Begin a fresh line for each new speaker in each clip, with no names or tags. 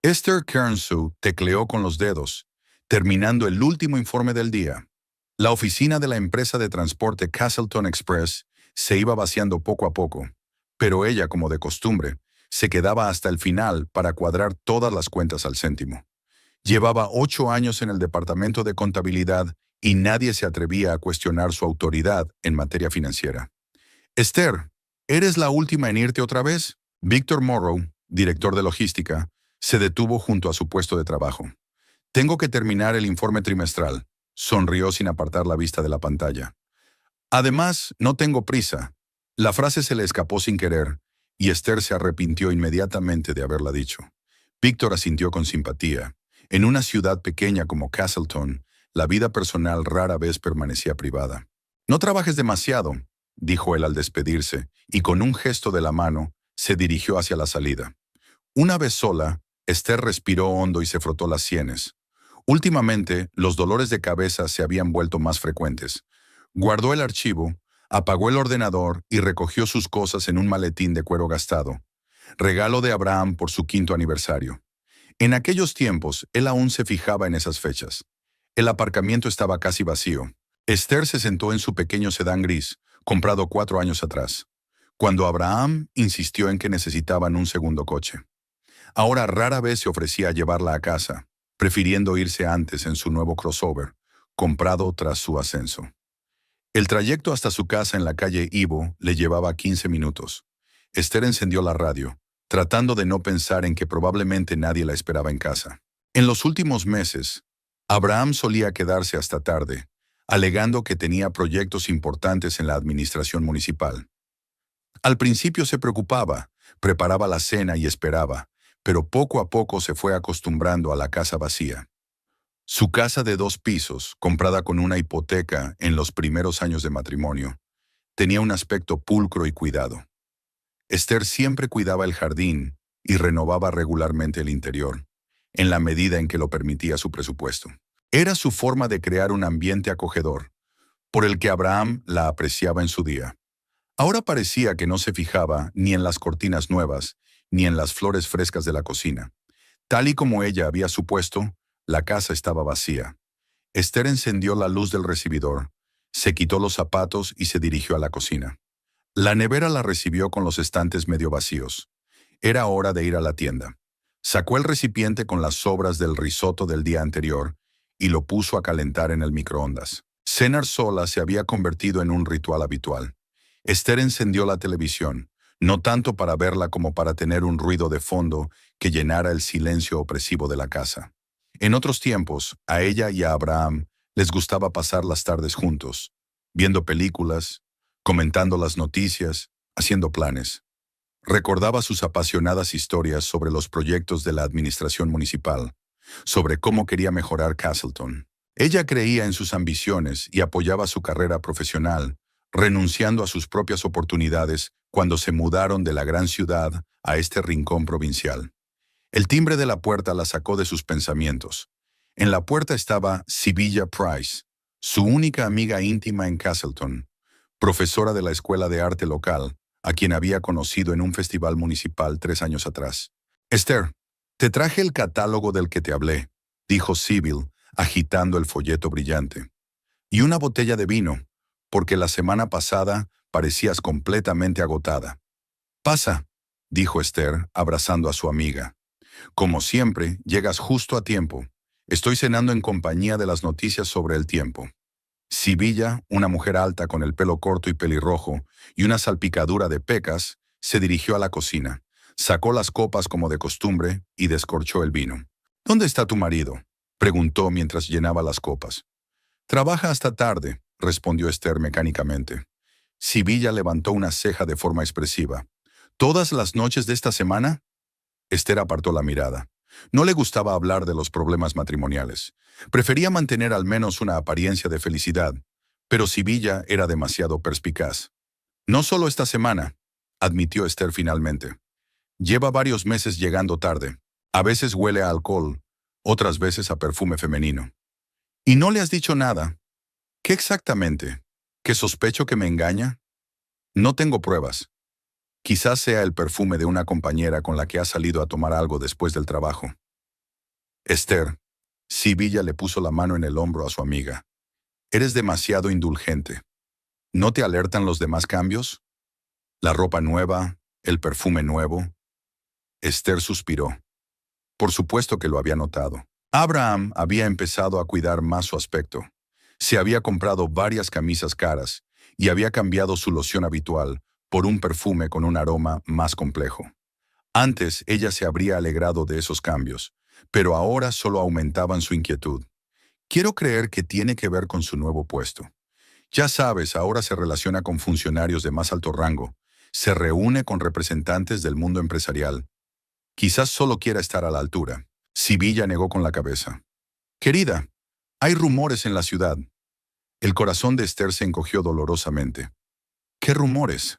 Esther Kernsu tecleó con los dedos, terminando el último informe del día. La oficina de la empresa de transporte Castleton Express se iba vaciando poco a poco, pero ella, como de costumbre, se quedaba hasta el final para cuadrar todas las cuentas al céntimo. Llevaba 8 años en el departamento de contabilidad y nadie se atrevía a cuestionar su autoridad en materia financiera. Esther, ¿eres la última en irte otra vez? Victor Morrow, director de logística, se detuvo junto a su puesto de trabajo. Tengo que terminar el informe trimestral. Sonrió sin apartar la vista de la pantalla. Además, no tengo prisa. La frase se le escapó sin querer, y Esther se arrepintió inmediatamente de haberla dicho. Víctor asintió con simpatía. En una ciudad pequeña como Castleton, la vida personal rara vez permanecía privada. No trabajes demasiado, dijo él al despedirse, y con un gesto de la mano, se dirigió hacia la salida. Una vez sola, Esther respiró hondo y se frotó las sienes. Últimamente, los dolores de cabeza se habían vuelto más frecuentes. Guardó el archivo, apagó el ordenador y recogió sus cosas en un maletín de cuero gastado. Regalo de Abraham por su 5º aniversario. En aquellos tiempos, él aún se fijaba en esas fechas. El aparcamiento estaba casi vacío. Esther se sentó en su pequeño sedán gris, comprado 4 años atrás, cuando Abraham insistió en que necesitaban un segundo coche. Ahora rara vez se ofrecía a llevarla a casa, prefiriendo irse antes en su nuevo crossover, comprado tras su ascenso. El trayecto hasta su casa en la calle Ivo le llevaba 15 minutos. Esther encendió la radio, tratando de no pensar en que probablemente nadie la esperaba en casa. En los últimos meses, Abraham solía quedarse hasta tarde, alegando que tenía proyectos importantes en la administración municipal. Al principio se preocupaba, preparaba la cena y esperaba, pero poco a poco se fue acostumbrando a la casa vacía. Su casa de 2 pisos, comprada con una hipoteca en los primeros años de matrimonio, tenía un aspecto pulcro y cuidado. Esther siempre cuidaba el jardín y renovaba regularmente el interior, en la medida en que lo permitía su presupuesto. Era su forma de crear un ambiente acogedor, por el que Abraham la apreciaba en su día. Ahora parecía que no se fijaba ni en las cortinas nuevas, ni en las flores frescas de la cocina. Tal y como ella había supuesto, la casa estaba vacía. Esther encendió la luz del recibidor, se quitó los zapatos y se dirigió a la cocina. La nevera la recibió con los estantes medio vacíos. Era hora de ir a la tienda. Sacó el recipiente con las sobras del risotto del día anterior y lo puso a calentar en el microondas. Cenar sola se había convertido en un ritual habitual. Esther encendió la televisión, no tanto para verla como para tener un ruido de fondo que llenara el silencio opresivo de la casa. En otros tiempos, a ella y a Abraham les gustaba pasar las tardes juntos, viendo películas, comentando las noticias, haciendo planes. Recordaba sus apasionadas historias sobre los proyectos de la administración municipal, sobre cómo quería mejorar Castleton. Ella creía en sus ambiciones y apoyaba su carrera profesional, renunciando a sus propias oportunidades cuando se mudaron de la gran ciudad a este rincón provincial. El timbre de la puerta la sacó de sus pensamientos. En la puerta estaba Sibylla Price, su única amiga íntima en Castleton, profesora de la escuela de arte local, a quien había conocido en un festival municipal 3 años atrás. «Esther, te traje el catálogo del que te hablé», dijo Sibyl, agitando el folleto brillante. «Y una botella de vino, porque la semana pasada parecías completamente agotada». «Pasa», dijo Esther, abrazando a su amiga. «Como siempre, llegas justo a tiempo. Estoy cenando en compañía de las noticias sobre el tiempo». Sibylla, una mujer alta con el pelo corto y pelirrojo y una salpicadura de pecas, se dirigió a la cocina, sacó las copas como de costumbre y descorchó el vino. «¿Dónde está tu marido?», preguntó mientras llenaba las copas. «Trabaja hasta tarde», respondió Esther mecánicamente. Sibylla levantó una ceja de forma expresiva. «¿Todas las noches de esta semana?». Esther apartó la mirada. No le gustaba hablar de los problemas matrimoniales. Prefería mantener al menos una apariencia de felicidad, pero Sibylla era demasiado perspicaz. «No solo esta semana», admitió Esther finalmente. «Lleva varios meses llegando tarde. A veces huele a alcohol, otras veces a perfume femenino». «¿Y no le has dicho nada?». «¿Qué exactamente? ¿Que sospecho que me engaña?». «No tengo pruebas. Quizás sea el perfume de una compañera con la que ha salido a tomar algo después del trabajo». Esther, Sibilla le puso la mano en el hombro a su amiga. Eres demasiado indulgente. ¿No te alertan los demás cambios? La ropa nueva, el perfume nuevo. Esther suspiró. Por supuesto que lo había notado. Abraham había empezado a cuidar más su aspecto. Se había comprado varias camisas caras y había cambiado su loción habitual por un perfume con un aroma más complejo. Antes ella se habría alegrado de esos cambios, pero ahora solo aumentaban su inquietud. Quiero creer que tiene que ver con su nuevo puesto. Ya sabes, ahora se relaciona con funcionarios de más alto rango, se reúne con representantes del mundo empresarial. Quizás solo quiera estar a la altura. Sibilla negó con la cabeza. Querida, hay rumores en la ciudad. El corazón de Esther se encogió dolorosamente. ¿Qué rumores?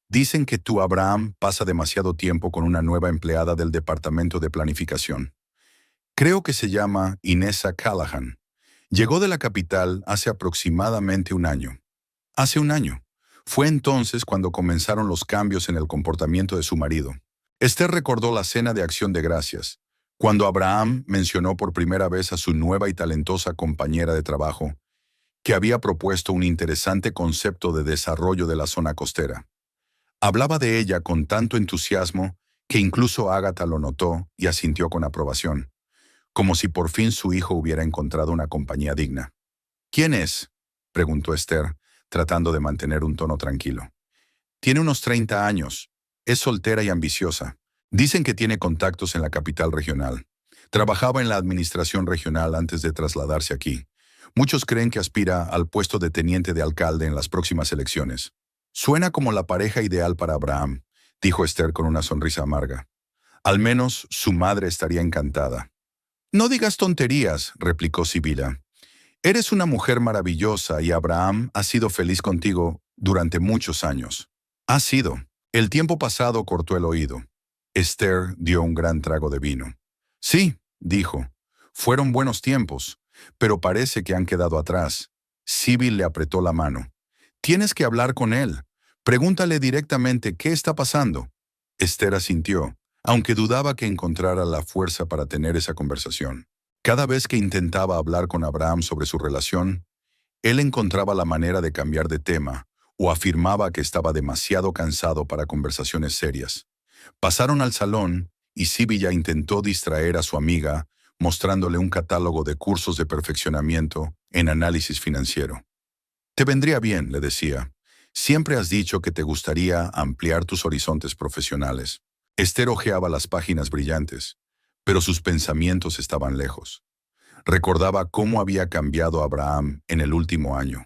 Dicen que tú, Abraham, pasa demasiado tiempo con una nueva empleada del departamento de planificación. Creo que se llama Inessa Callahan. Llegó de la capital hace aproximadamente un año. Hace un año. Fue entonces cuando comenzaron los cambios en el comportamiento de su marido. Esther recordó la cena de Acción de Gracias, cuando Abraham mencionó por primera vez a su nueva y talentosa compañera de trabajo, que había propuesto un interesante concepto de desarrollo de la zona costera. Hablaba de ella con tanto entusiasmo que incluso Ágata lo notó y asintió con aprobación, como si por fin su hijo hubiera encontrado una compañía digna. ¿Quién es?, preguntó Esther, tratando de mantener un tono tranquilo. Tiene unos 30 años. Es soltera y ambiciosa. Dicen que tiene contactos en la capital regional. Trabajaba en la administración regional antes de trasladarse aquí. Muchos creen que aspira al puesto de teniente de alcalde en las próximas elecciones. Suena como la pareja ideal para Abraham, dijo Esther con una sonrisa amarga. Al menos su madre estaría encantada. No digas tonterías, replicó Sibila. Eres una mujer maravillosa y Abraham ha sido feliz contigo durante muchos años. Ha sido. El tiempo pasado cortó el oído. Esther dio un gran trago de vino. Sí, dijo, fueron buenos tiempos, pero parece que han quedado atrás. Sibyl le apretó la mano. Tienes que hablar con él. Pregúntale directamente qué está pasando. Esther asintió, aunque dudaba que encontrara la fuerza para tener esa conversación. Cada vez que intentaba hablar con Abraham sobre su relación, él encontraba la manera de cambiar de tema o afirmaba que estaba demasiado cansado para conversaciones serias. Pasaron al salón y Sibilla intentó distraer a su amiga mostrándole un catálogo de cursos de perfeccionamiento en análisis financiero. Te vendría bien, le decía. Siempre has dicho que te gustaría ampliar tus horizontes profesionales. Esther hojeaba las páginas brillantes, pero sus pensamientos estaban lejos. Recordaba cómo había cambiado Abraham en el último año.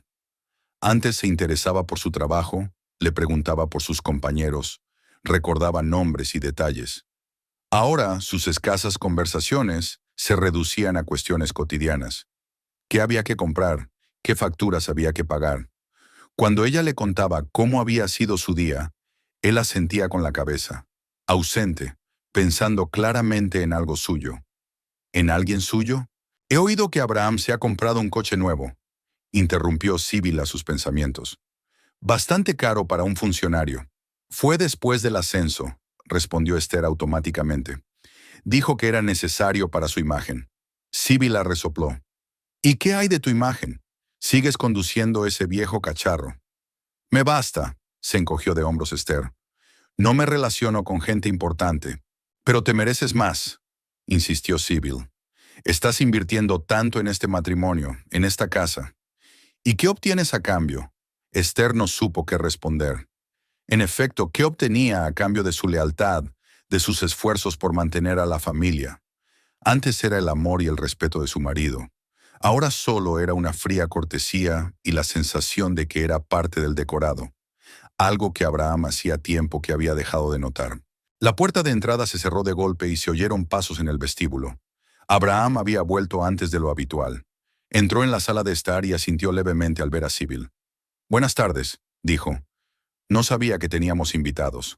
Antes se interesaba por su trabajo, le preguntaba por sus compañeros, recordaba nombres y detalles. Ahora sus escasas conversaciones se reducían a cuestiones cotidianas. ¿Qué había que comprar? ¿Qué facturas había que pagar? Cuando ella le contaba cómo había sido su día, él asentía con la cabeza, ausente, pensando claramente en algo suyo. ¿En alguien suyo? He oído que Abraham se ha comprado un coche nuevo, interrumpió Sibila sus pensamientos. Bastante caro para un funcionario. Fue después del ascenso, respondió Esther automáticamente. Dijo que era necesario para su imagen. Sibila resopló. ¿Y qué hay de tu imagen? Sigues conduciendo ese viejo cacharro. Me basta, se encogió de hombros Esther. No me relaciono con gente importante. Pero te mereces más, insistió Sibyl. Estás invirtiendo tanto en este matrimonio, en esta casa. ¿Y qué obtienes a cambio? Esther no supo qué responder. En efecto, ¿qué obtenía a cambio de su lealtad, de sus esfuerzos por mantener a la familia? Antes era el amor y el respeto de su marido. Ahora solo era una fría cortesía y la sensación de que era parte del decorado, algo que Abraham hacía tiempo que había dejado de notar. La puerta de entrada se cerró de golpe y se oyeron pasos en el vestíbulo. Abraham había vuelto antes de lo habitual. Entró en la sala de estar y asintió levemente al ver a Sibyl. «Buenas tardes», dijo. «No sabía que teníamos invitados».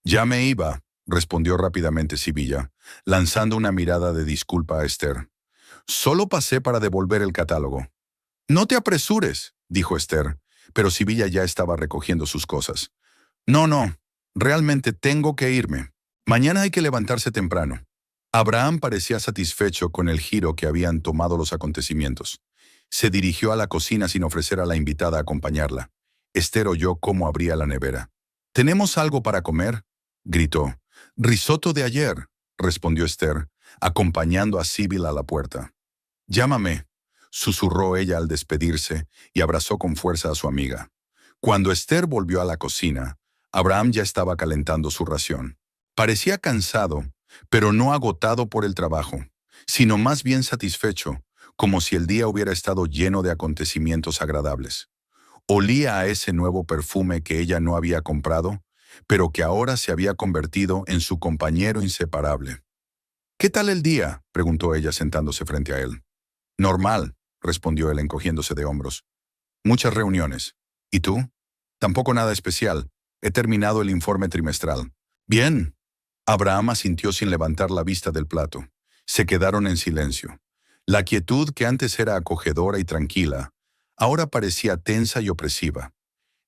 «Ya me iba», respondió rápidamente Sibilla, lanzando una mirada de disculpa a Esther. «Solo pasé para devolver el catálogo». «No te apresures», dijo Esther, pero Sibilla ya estaba recogiendo sus cosas. «No, realmente tengo que irme. Mañana hay que levantarse temprano». Abraham parecía satisfecho con el giro que habían tomado los acontecimientos. Se dirigió a la cocina sin ofrecer a la invitada acompañarla. Esther oyó cómo abría la nevera. «¿Tenemos algo para comer?», gritó. «Risotto de ayer», respondió Esther, acompañando a Sibyl a la puerta. «Llámame», susurró ella al despedirse y abrazó con fuerza a su amiga. Cuando Esther volvió a la cocina, Abraham ya estaba calentando su ración. Parecía cansado, pero no agotado por el trabajo, sino más bien satisfecho, como si el día hubiera estado lleno de acontecimientos agradables. Olía a ese nuevo perfume que ella no había comprado, pero que ahora se había convertido en su compañero inseparable. «¿Qué tal el día?», preguntó ella sentándose frente a él. «Normal», respondió él encogiéndose de hombros. «Muchas reuniones. ¿Y tú?». «Tampoco nada especial. He terminado el informe trimestral». «Bien». Abraham asintió sin levantar la vista del plato. Se quedaron en silencio. La quietud que antes era acogedora y tranquila, ahora parecía tensa y opresiva.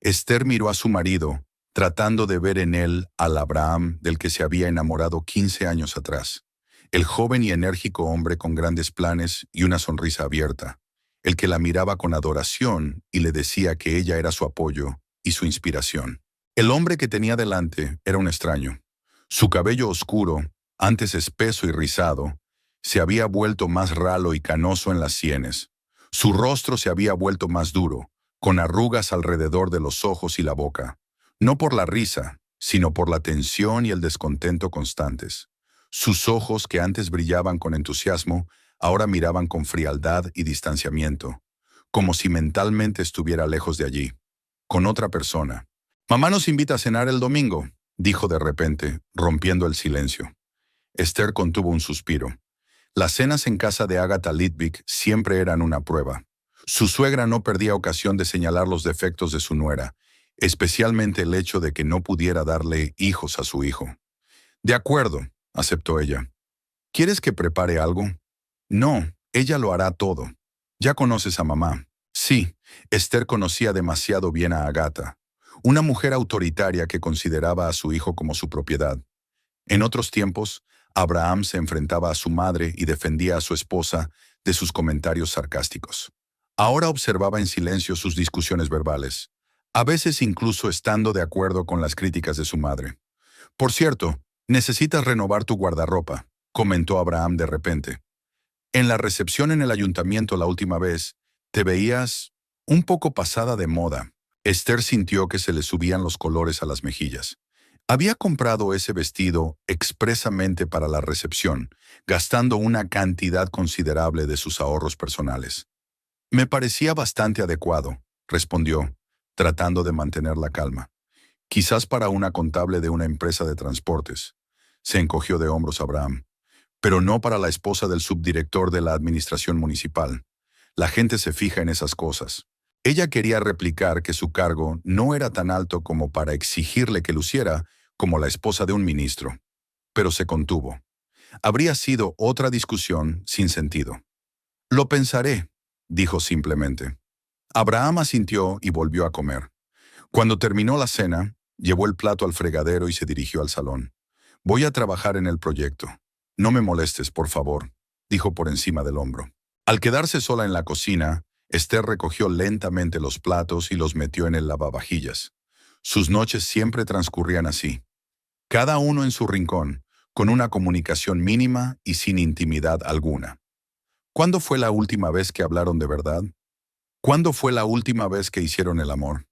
Esther miró a su marido, tratando de ver en él al Abraham del que se había enamorado 15 años atrás. El joven y enérgico hombre con grandes planes y una sonrisa abierta. El que la miraba con adoración y le decía que ella era su apoyo y su inspiración. El hombre que tenía delante era un extraño. Su cabello oscuro, antes espeso y rizado, se había vuelto más ralo y canoso en las sienes. Su rostro se había vuelto más duro, con arrugas alrededor de los ojos y la boca. No por la risa, sino por la tensión y el descontento constantes. Sus ojos, que antes brillaban con entusiasmo, ahora miraban con frialdad y distanciamiento, como si mentalmente estuviera lejos de allí, con otra persona. «Mamá nos invita a cenar el domingo», dijo de repente, rompiendo el silencio. Esther contuvo un suspiro. Las cenas en casa de Agatha Litvik siempre eran una prueba. Su suegra no perdía ocasión de señalar los defectos de su nuera, especialmente el hecho de que no pudiera darle hijos a su hijo. «De acuerdo», aceptó ella. «¿Quieres que prepare algo?». «No, ella lo hará todo. Ya conoces a mamá». Sí, Esther conocía demasiado bien a Agatha, una mujer autoritaria que consideraba a su hijo como su propiedad. En otros tiempos, Abraham se enfrentaba a su madre y defendía a su esposa de sus comentarios sarcásticos. Ahora observaba en silencio sus discusiones verbales, a veces incluso estando de acuerdo con las críticas de su madre. «Por cierto, necesitas renovar tu guardarropa», comentó Abraham de repente. «En la recepción en el ayuntamiento la última vez, te veías un poco pasada de moda». Esther sintió que se le subían los colores a las mejillas. Había comprado ese vestido expresamente para la recepción, gastando una cantidad considerable de sus ahorros personales. «Me parecía bastante adecuado», respondió, tratando de mantener la calma. «Quizás para una contable de una empresa de transportes». Se encogió de hombros Abraham. «Pero no para la esposa del subdirector de la administración municipal. La gente se fija en esas cosas». Ella quería replicar que su cargo no era tan alto como para exigirle que luciera como la esposa de un ministro, pero se contuvo. Habría sido otra discusión sin sentido. «Lo pensaré», dijo simplemente. Abraham asintió y volvió a comer. Cuando terminó la cena, llevó el plato al fregadero y se dirigió al salón. «Voy a trabajar en el proyecto. No me molestes, por favor», dijo por encima del hombro. Al quedarse sola en la cocina, Esther recogió lentamente los platos y los metió en el lavavajillas. Sus noches siempre transcurrían así, cada uno en su rincón, con una comunicación mínima y sin intimidad alguna. ¿Cuándo fue la última vez que hablaron de verdad? ¿Cuándo fue la última vez que hicieron el amor?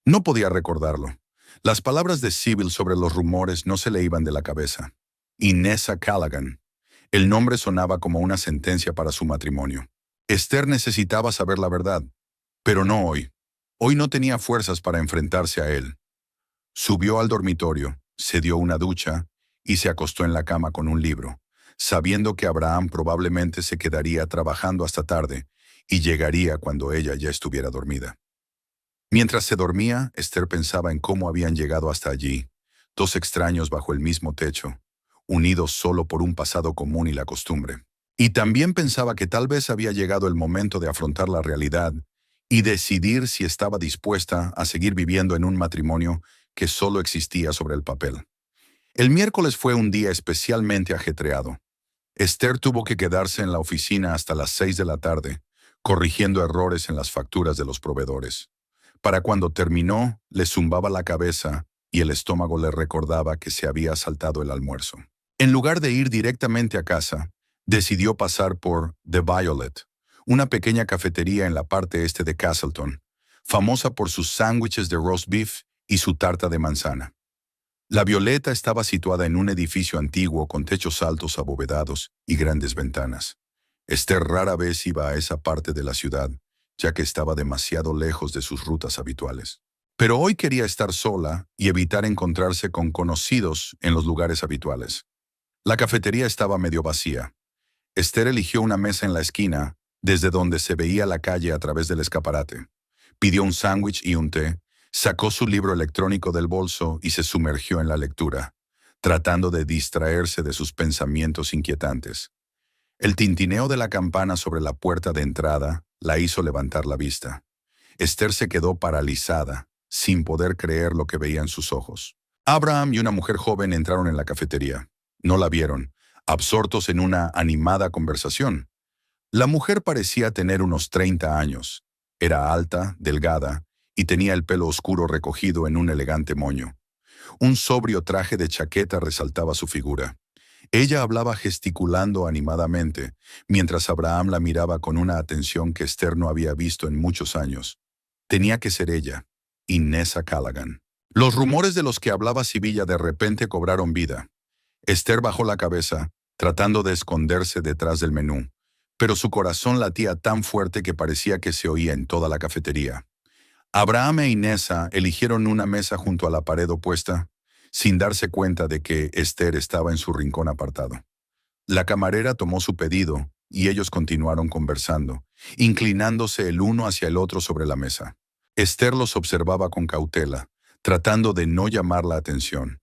No podía recordarlo. Las palabras de Sibyl sobre los rumores no se le iban de la cabeza. Inessa Callaghan. El nombre sonaba como una sentencia para su matrimonio. Esther necesitaba saber la verdad, pero no hoy. Hoy no tenía fuerzas para enfrentarse a él. Subió al dormitorio, se dio una ducha y se acostó en la cama con un libro, sabiendo que Abraham probablemente se quedaría trabajando hasta tarde y llegaría cuando ella ya estuviera dormida. Mientras se dormía, Esther pensaba en cómo habían llegado hasta allí, dos extraños bajo el mismo techo, unidos solo por un pasado común y la costumbre. Y también pensaba que tal vez había llegado el momento de afrontar la realidad y decidir si estaba dispuesta a seguir viviendo en un matrimonio que solo existía sobre el papel. El miércoles fue un día especialmente ajetreado. Esther tuvo que quedarse en la oficina hasta las 6 de la tarde, corrigiendo errores en las facturas de los proveedores. Para cuando terminó, le zumbaba la cabeza y el estómago le recordaba que se había saltado el almuerzo. En lugar de ir directamente a casa, decidió pasar por The Violet, una pequeña cafetería en la parte este de Castleton, famosa por sus sándwiches de roast beef y su tarta de manzana. La Violeta estaba situada en un edificio antiguo con techos altos abovedados y grandes ventanas. Esther rara vez iba a esa parte de la ciudad, ya que estaba demasiado lejos de sus rutas habituales. Pero hoy quería estar sola y evitar encontrarse con conocidos en los lugares habituales. La cafetería estaba medio vacía. Esther eligió una mesa en la esquina, desde donde se veía la calle a través del escaparate. Pidió un sándwich y un té, sacó su libro electrónico del bolso y se sumergió en la lectura, tratando de distraerse de sus pensamientos inquietantes. El tintineo de la campana sobre la puerta de entrada la hizo levantar la vista. Esther se quedó paralizada, sin poder creer lo que veía en sus ojos. Abraham y una mujer joven entraron en la cafetería. No la vieron, absortos en una animada conversación. La mujer parecía tener unos 30 años. Era alta, delgada, y tenía el pelo oscuro recogido en un elegante moño. Un sobrio traje de chaqueta resaltaba su figura. Ella hablaba gesticulando animadamente, mientras Abraham la miraba con una atención que Esther no había visto en muchos años. Tenía que ser ella, Inessa Callaghan. Los rumores de los que hablaba Sibilla de repente cobraron vida. Esther bajó la cabeza, tratando de esconderse detrás del menú, pero su corazón latía tan fuerte que parecía que se oía en toda la cafetería. Abraham e Inessa eligieron una mesa junto a la pared opuesta, sin darse cuenta de que Esther estaba en su rincón apartado. La camarera tomó su pedido y ellos continuaron conversando, inclinándose el uno hacia el otro sobre la mesa. Esther los observaba con cautela, tratando de no llamar la atención.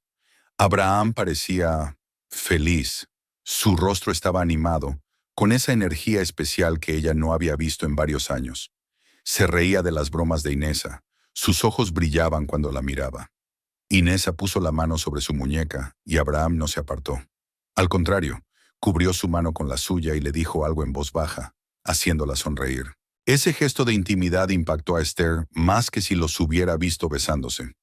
Abraham parecía feliz. Su rostro estaba animado, con esa energía especial que ella no había visto en varios años. Se reía de las bromas de Inessa. Sus ojos brillaban cuando la miraba. Inessa puso la mano sobre su muñeca y Abraham no se apartó. Al contrario, cubrió su mano con la suya y le dijo algo en voz baja, haciéndola sonreír. Ese gesto de intimidad impactó a Esther más que si los hubiera visto besándose.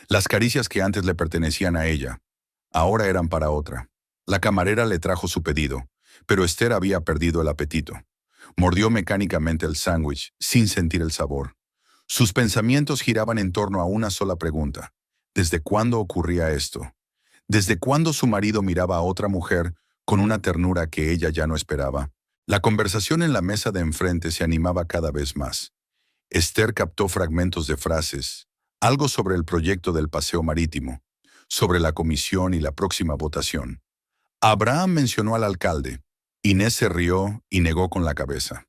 Las caricias que antes le pertenecían a ella, ahora eran para otra. La camarera le trajo su pedido, pero Esther había perdido el apetito. Mordió mecánicamente el sándwich, sin sentir el sabor. Sus pensamientos giraban en torno a una sola pregunta. ¿Desde cuándo ocurría esto? ¿Desde cuándo su marido miraba a otra mujer con una ternura que ella ya no esperaba? La conversación en la mesa de enfrente se animaba cada vez más. Esther captó fragmentos de frases, algo sobre el proyecto del paseo marítimo, sobre la comisión y la próxima votación. Abraham mencionó al alcalde. Inés se rió y negó con la cabeza.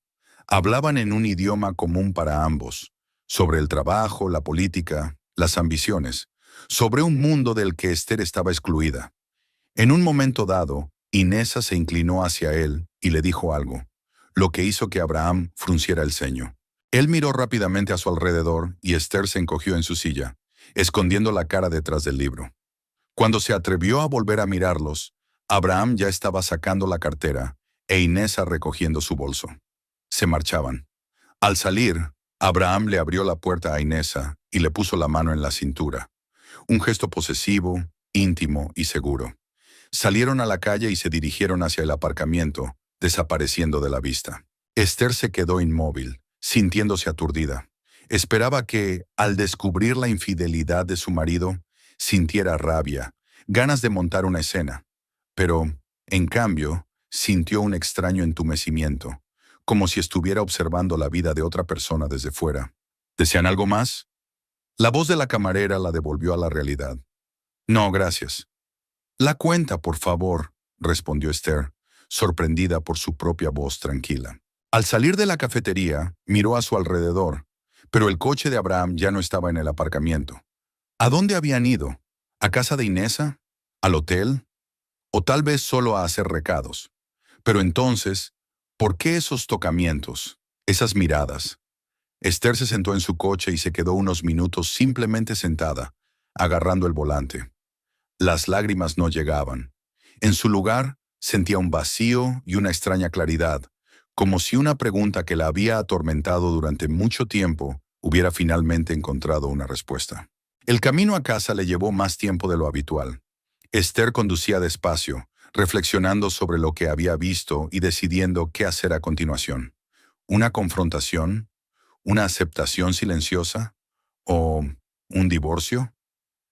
Hablaban en un idioma común para ambos, sobre el trabajo, la política, las ambiciones, sobre un mundo del que Esther estaba excluida. En un momento dado, Inessa se inclinó hacia él y le dijo algo, lo que hizo que Abraham frunciera el ceño. Él miró rápidamente a su alrededor y Esther se encogió en su silla, escondiendo la cara detrás del libro. Cuando se atrevió a volver a mirarlos, Abraham ya estaba sacando la cartera e Inessa recogiendo su bolso. Se marchaban. Al salir, Abraham le abrió la puerta a Inessa y le puso la mano en la cintura. Un gesto posesivo, íntimo y seguro. Salieron a la calle y se dirigieron hacia el aparcamiento, desapareciendo de la vista. Esther se quedó inmóvil, sintiéndose aturdida. Esperaba que, al descubrir la infidelidad de su marido, sintiera rabia, ganas de montar una escena. Pero, en cambio, sintió un extraño entumecimiento, como si estuviera observando la vida de otra persona desde fuera. ¿Desean algo más? La voz de la camarera la devolvió a la realidad. No, gracias. La cuenta, por favor, respondió Esther, sorprendida por su propia voz tranquila. Al salir de la cafetería, miró a su alrededor, pero el coche de Abraham ya no estaba en el aparcamiento. ¿A dónde habían ido? ¿A casa de Inessa? ¿Al hotel? O tal vez solo a hacer recados. Pero entonces, ¿por qué esos tocamientos, esas miradas? Esther se sentó en su coche y se quedó unos minutos simplemente sentada, agarrando el volante. Las lágrimas no llegaban. En su lugar, sentía un vacío y una extraña claridad, como si una pregunta que la había atormentado durante mucho tiempo hubiera finalmente encontrado una respuesta. El camino a casa le llevó más tiempo de lo habitual. Esther conducía despacio, reflexionando sobre lo que había visto y decidiendo qué hacer a continuación. ¿Una confrontación? ¿Una aceptación silenciosa? ¿O un divorcio?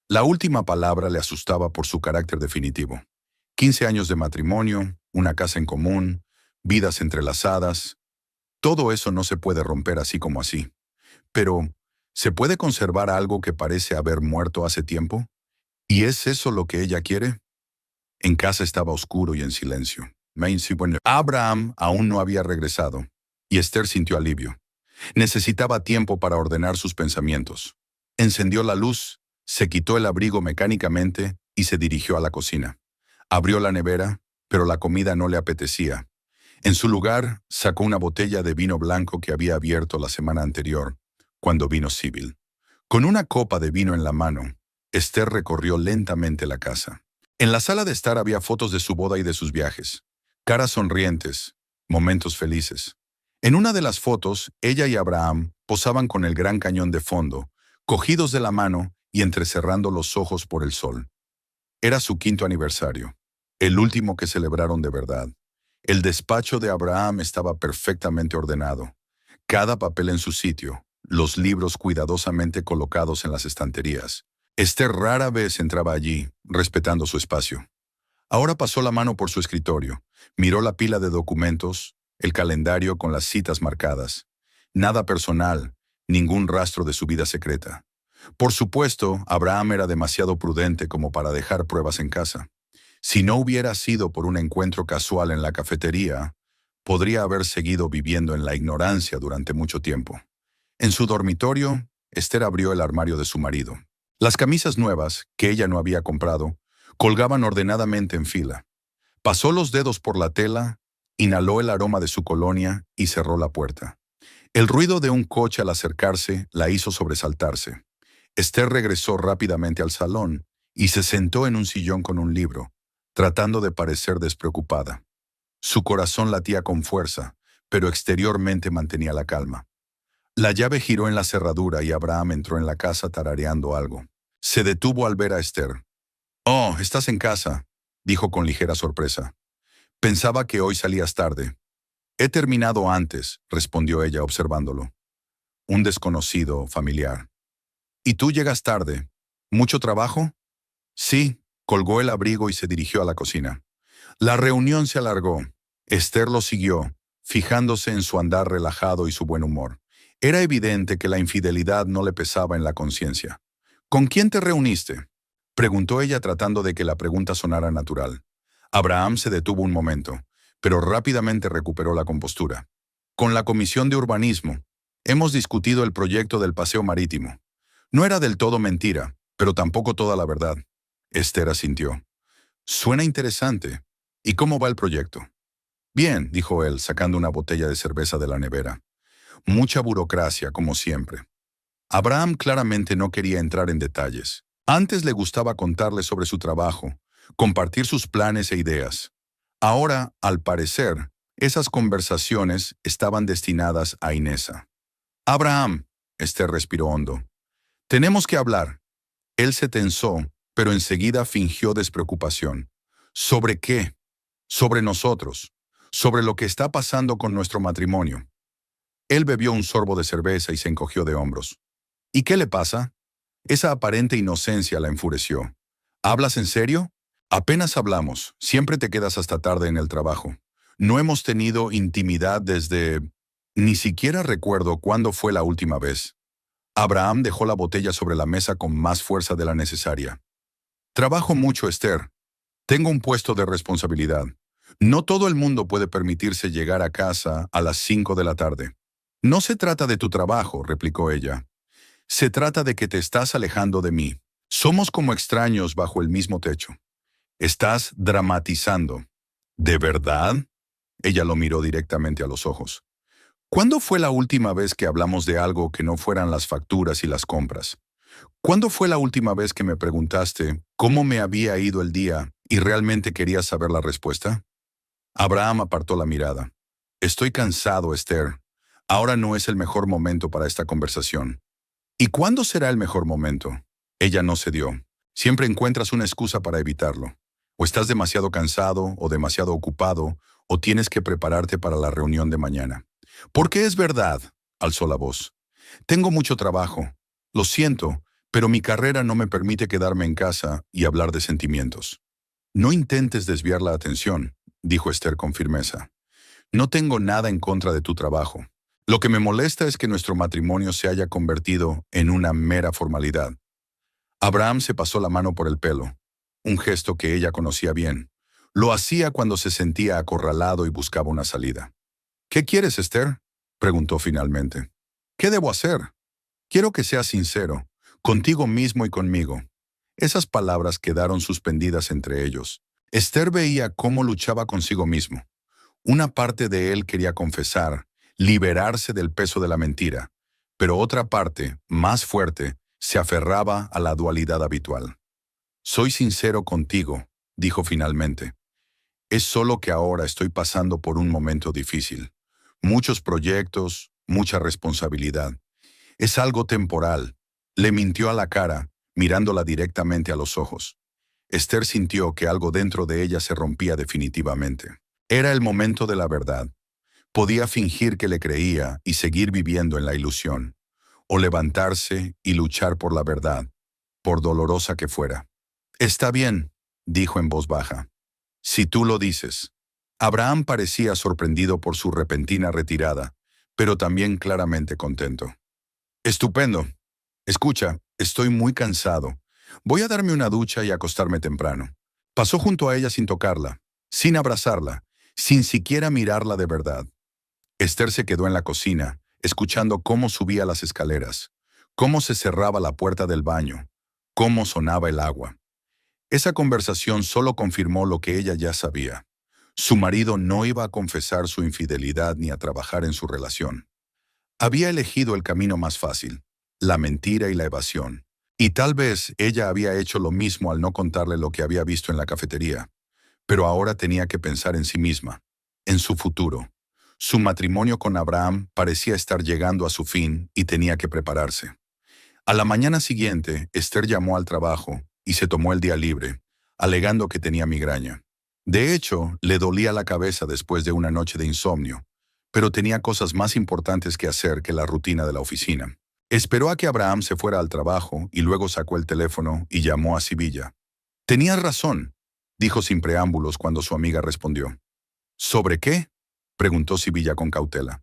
La última palabra le asustaba por su carácter definitivo. 15 años de matrimonio, una casa en común, vidas entrelazadas. Todo eso no se puede romper así como así. Pero, ¿se puede conservar algo que parece haber muerto hace tiempo? ¿Y es eso lo que ella quiere? En casa estaba oscuro y en silencio. Abraham aún no había regresado, y Esther sintió alivio. Necesitaba tiempo para ordenar sus pensamientos. Encendió la luz, se quitó el abrigo mecánicamente y se dirigió a la cocina. Abrió la nevera, pero la comida no le apetecía. En su lugar, sacó una botella de vino blanco que había abierto la semana anterior, cuando vino Sibyl. Con una copa de vino en la mano, Esther recorrió lentamente la casa. En la sala de estar había fotos de su boda y de sus viajes. Caras sonrientes, momentos felices. En una de las fotos, ella y Abraham posaban con el Gran Cañón de fondo, cogidos de la mano y entrecerrando los ojos por el sol. Era su 5º aniversario, el último que celebraron de verdad. El despacho de Abraham estaba perfectamente ordenado, cada papel en su sitio, los libros cuidadosamente colocados en las estanterías. Esther rara vez entraba allí, respetando su espacio. Ahora pasó la mano por su escritorio, miró la pila de documentos, el calendario con las citas marcadas. Nada personal, ningún rastro de su vida secreta. Por supuesto, Abraham era demasiado prudente como para dejar pruebas en casa. Si no hubiera sido por un encuentro casual en la cafetería, podría haber seguido viviendo en la ignorancia durante mucho tiempo. En su dormitorio, Esther abrió el armario de su marido. Las camisas nuevas, que ella no había comprado, colgaban ordenadamente en fila. Pasó los dedos por la tela, inhaló el aroma de su colonia y cerró la puerta. El ruido de un coche al acercarse la hizo sobresaltarse. Esther regresó rápidamente al salón y se sentó en un sillón con un libro, tratando de parecer despreocupada. Su corazón latía con fuerza, pero exteriormente mantenía la calma. La llave giró en la cerradura y Abraham entró en la casa tarareando algo. Se detuvo al ver a Esther. «Oh, estás en casa», dijo con ligera sorpresa. «Pensaba que hoy salías tarde». «He terminado antes», respondió ella observándolo. Un desconocido familiar. «¿Y tú llegas tarde? ¿Mucho trabajo?» «Sí», colgó el abrigo y se dirigió a la cocina. La reunión se alargó. Esther lo siguió, fijándose en su andar relajado y su buen humor. Era evidente que la infidelidad no le pesaba en la conciencia. «¿Con quién te reuniste?», preguntó ella tratando de que la pregunta sonara natural. Abraham se detuvo un momento, pero rápidamente recuperó la compostura. «Con la Comisión de Urbanismo. Hemos discutido el proyecto del paseo marítimo». No era del todo mentira, pero tampoco toda la verdad. Esther asintió. «Suena interesante. ¿Y cómo va el proyecto?» «Bien», dijo él, sacando una botella de cerveza de la nevera. «Mucha burocracia, como siempre». Abraham claramente no quería entrar en detalles. Antes le gustaba contarle sobre su trabajo, compartir sus planes e ideas. Ahora, al parecer, esas conversaciones estaban destinadas a Inesa. «Abraham», Esther respiró hondo. «Tenemos que hablar». Él se tensó, pero enseguida fingió despreocupación. ¿Sobre qué? Sobre nosotros. Sobre lo que está pasando con nuestro matrimonio. Él bebió un sorbo de cerveza y se encogió de hombros. «¿Y qué le pasa?» Esa aparente inocencia la enfureció. «¿Hablas en serio?» «Apenas hablamos. Siempre te quedas hasta tarde en el trabajo. No hemos tenido intimidad desde... Ni siquiera recuerdo cuándo fue la última vez». Abraham dejó la botella sobre la mesa con más fuerza de la necesaria. «Trabajo mucho, Esther. Tengo un puesto de responsabilidad. No todo el mundo puede permitirse llegar a casa a las 5 de la tarde». «No se trata de tu trabajo», replicó ella. «Se trata de que te estás alejando de mí. Somos como extraños bajo el mismo techo». «Estás dramatizando». «¿De verdad?» Ella lo miró directamente a los ojos. «¿Cuándo fue la última vez que hablamos de algo que no fueran las facturas y las compras? ¿Cuándo fue la última vez que me preguntaste cómo me había ido el día y realmente querías saber la respuesta?» Abraham apartó la mirada. Estoy cansado, Esther. Ahora no es el mejor momento para esta conversación. ¿Y cuándo será el mejor momento? Ella no cedió. Siempre encuentras una excusa para evitarlo. O estás demasiado cansado o demasiado ocupado, o tienes que prepararte para la reunión de mañana. Porque es verdad, alzó la voz. Tengo mucho trabajo. Lo siento, pero mi carrera no me permite quedarme en casa y hablar de sentimientos. No intentes desviar la atención, dijo Esther con firmeza. No tengo nada en contra de tu trabajo. Lo que me molesta es que nuestro matrimonio se haya convertido en una mera formalidad. Abraham se pasó la mano por el pelo, un gesto que ella conocía bien. Lo hacía cuando se sentía acorralado y buscaba una salida. ¿Qué quieres, Esther?, preguntó finalmente. ¿Qué debo hacer? Quiero que seas sincero, contigo mismo y conmigo. Esas palabras quedaron suspendidas entre ellos. Esther veía cómo luchaba consigo mismo. Una parte de él quería confesar, liberarse del peso de la mentira, pero otra parte, más fuerte, se aferraba a la dualidad habitual. Soy sincero contigo, dijo finalmente. Es solo que ahora estoy pasando por un momento difícil. Muchos proyectos, mucha responsabilidad. Es algo temporal. Le mintió a la cara, mirándola directamente a los ojos. Esther sintió que algo dentro de ella se rompía definitivamente. Era el momento de la verdad. Podía fingir que le creía y seguir viviendo en la ilusión, o levantarse y luchar por la verdad, por dolorosa que fuera. Está bien, dijo en voz baja. Si tú lo dices. Abraham parecía sorprendido por su repentina retirada, pero también claramente contento. Estupendo. Escucha, estoy muy cansado. Voy a darme una ducha y acostarme temprano. Pasó junto a ella sin tocarla, sin abrazarla, sin siquiera mirarla de verdad. Esther se quedó en la cocina, escuchando cómo subía las escaleras, cómo se cerraba la puerta del baño, cómo sonaba el agua. Esa conversación solo confirmó lo que ella ya sabía. Su marido no iba a confesar su infidelidad ni a trabajar en su relación. Había elegido el camino más fácil, la mentira y la evasión. Y tal vez ella había hecho lo mismo al no contarle lo que había visto en la cafetería. Pero ahora tenía que pensar en sí misma, en su futuro. Su matrimonio con Abraham parecía estar llegando a su fin y tenía que prepararse. A la mañana siguiente, Esther llamó al trabajo y se tomó el día libre, alegando que tenía migraña. De hecho, le dolía la cabeza después de una noche de insomnio, pero tenía cosas más importantes que hacer que la rutina de la oficina. Esperó a que Abraham se fuera al trabajo y luego sacó el teléfono y llamó a Sibilla. «Tenías razón», dijo sin preámbulos cuando su amiga respondió. «¿Sobre qué?», preguntó Sibilla con cautela.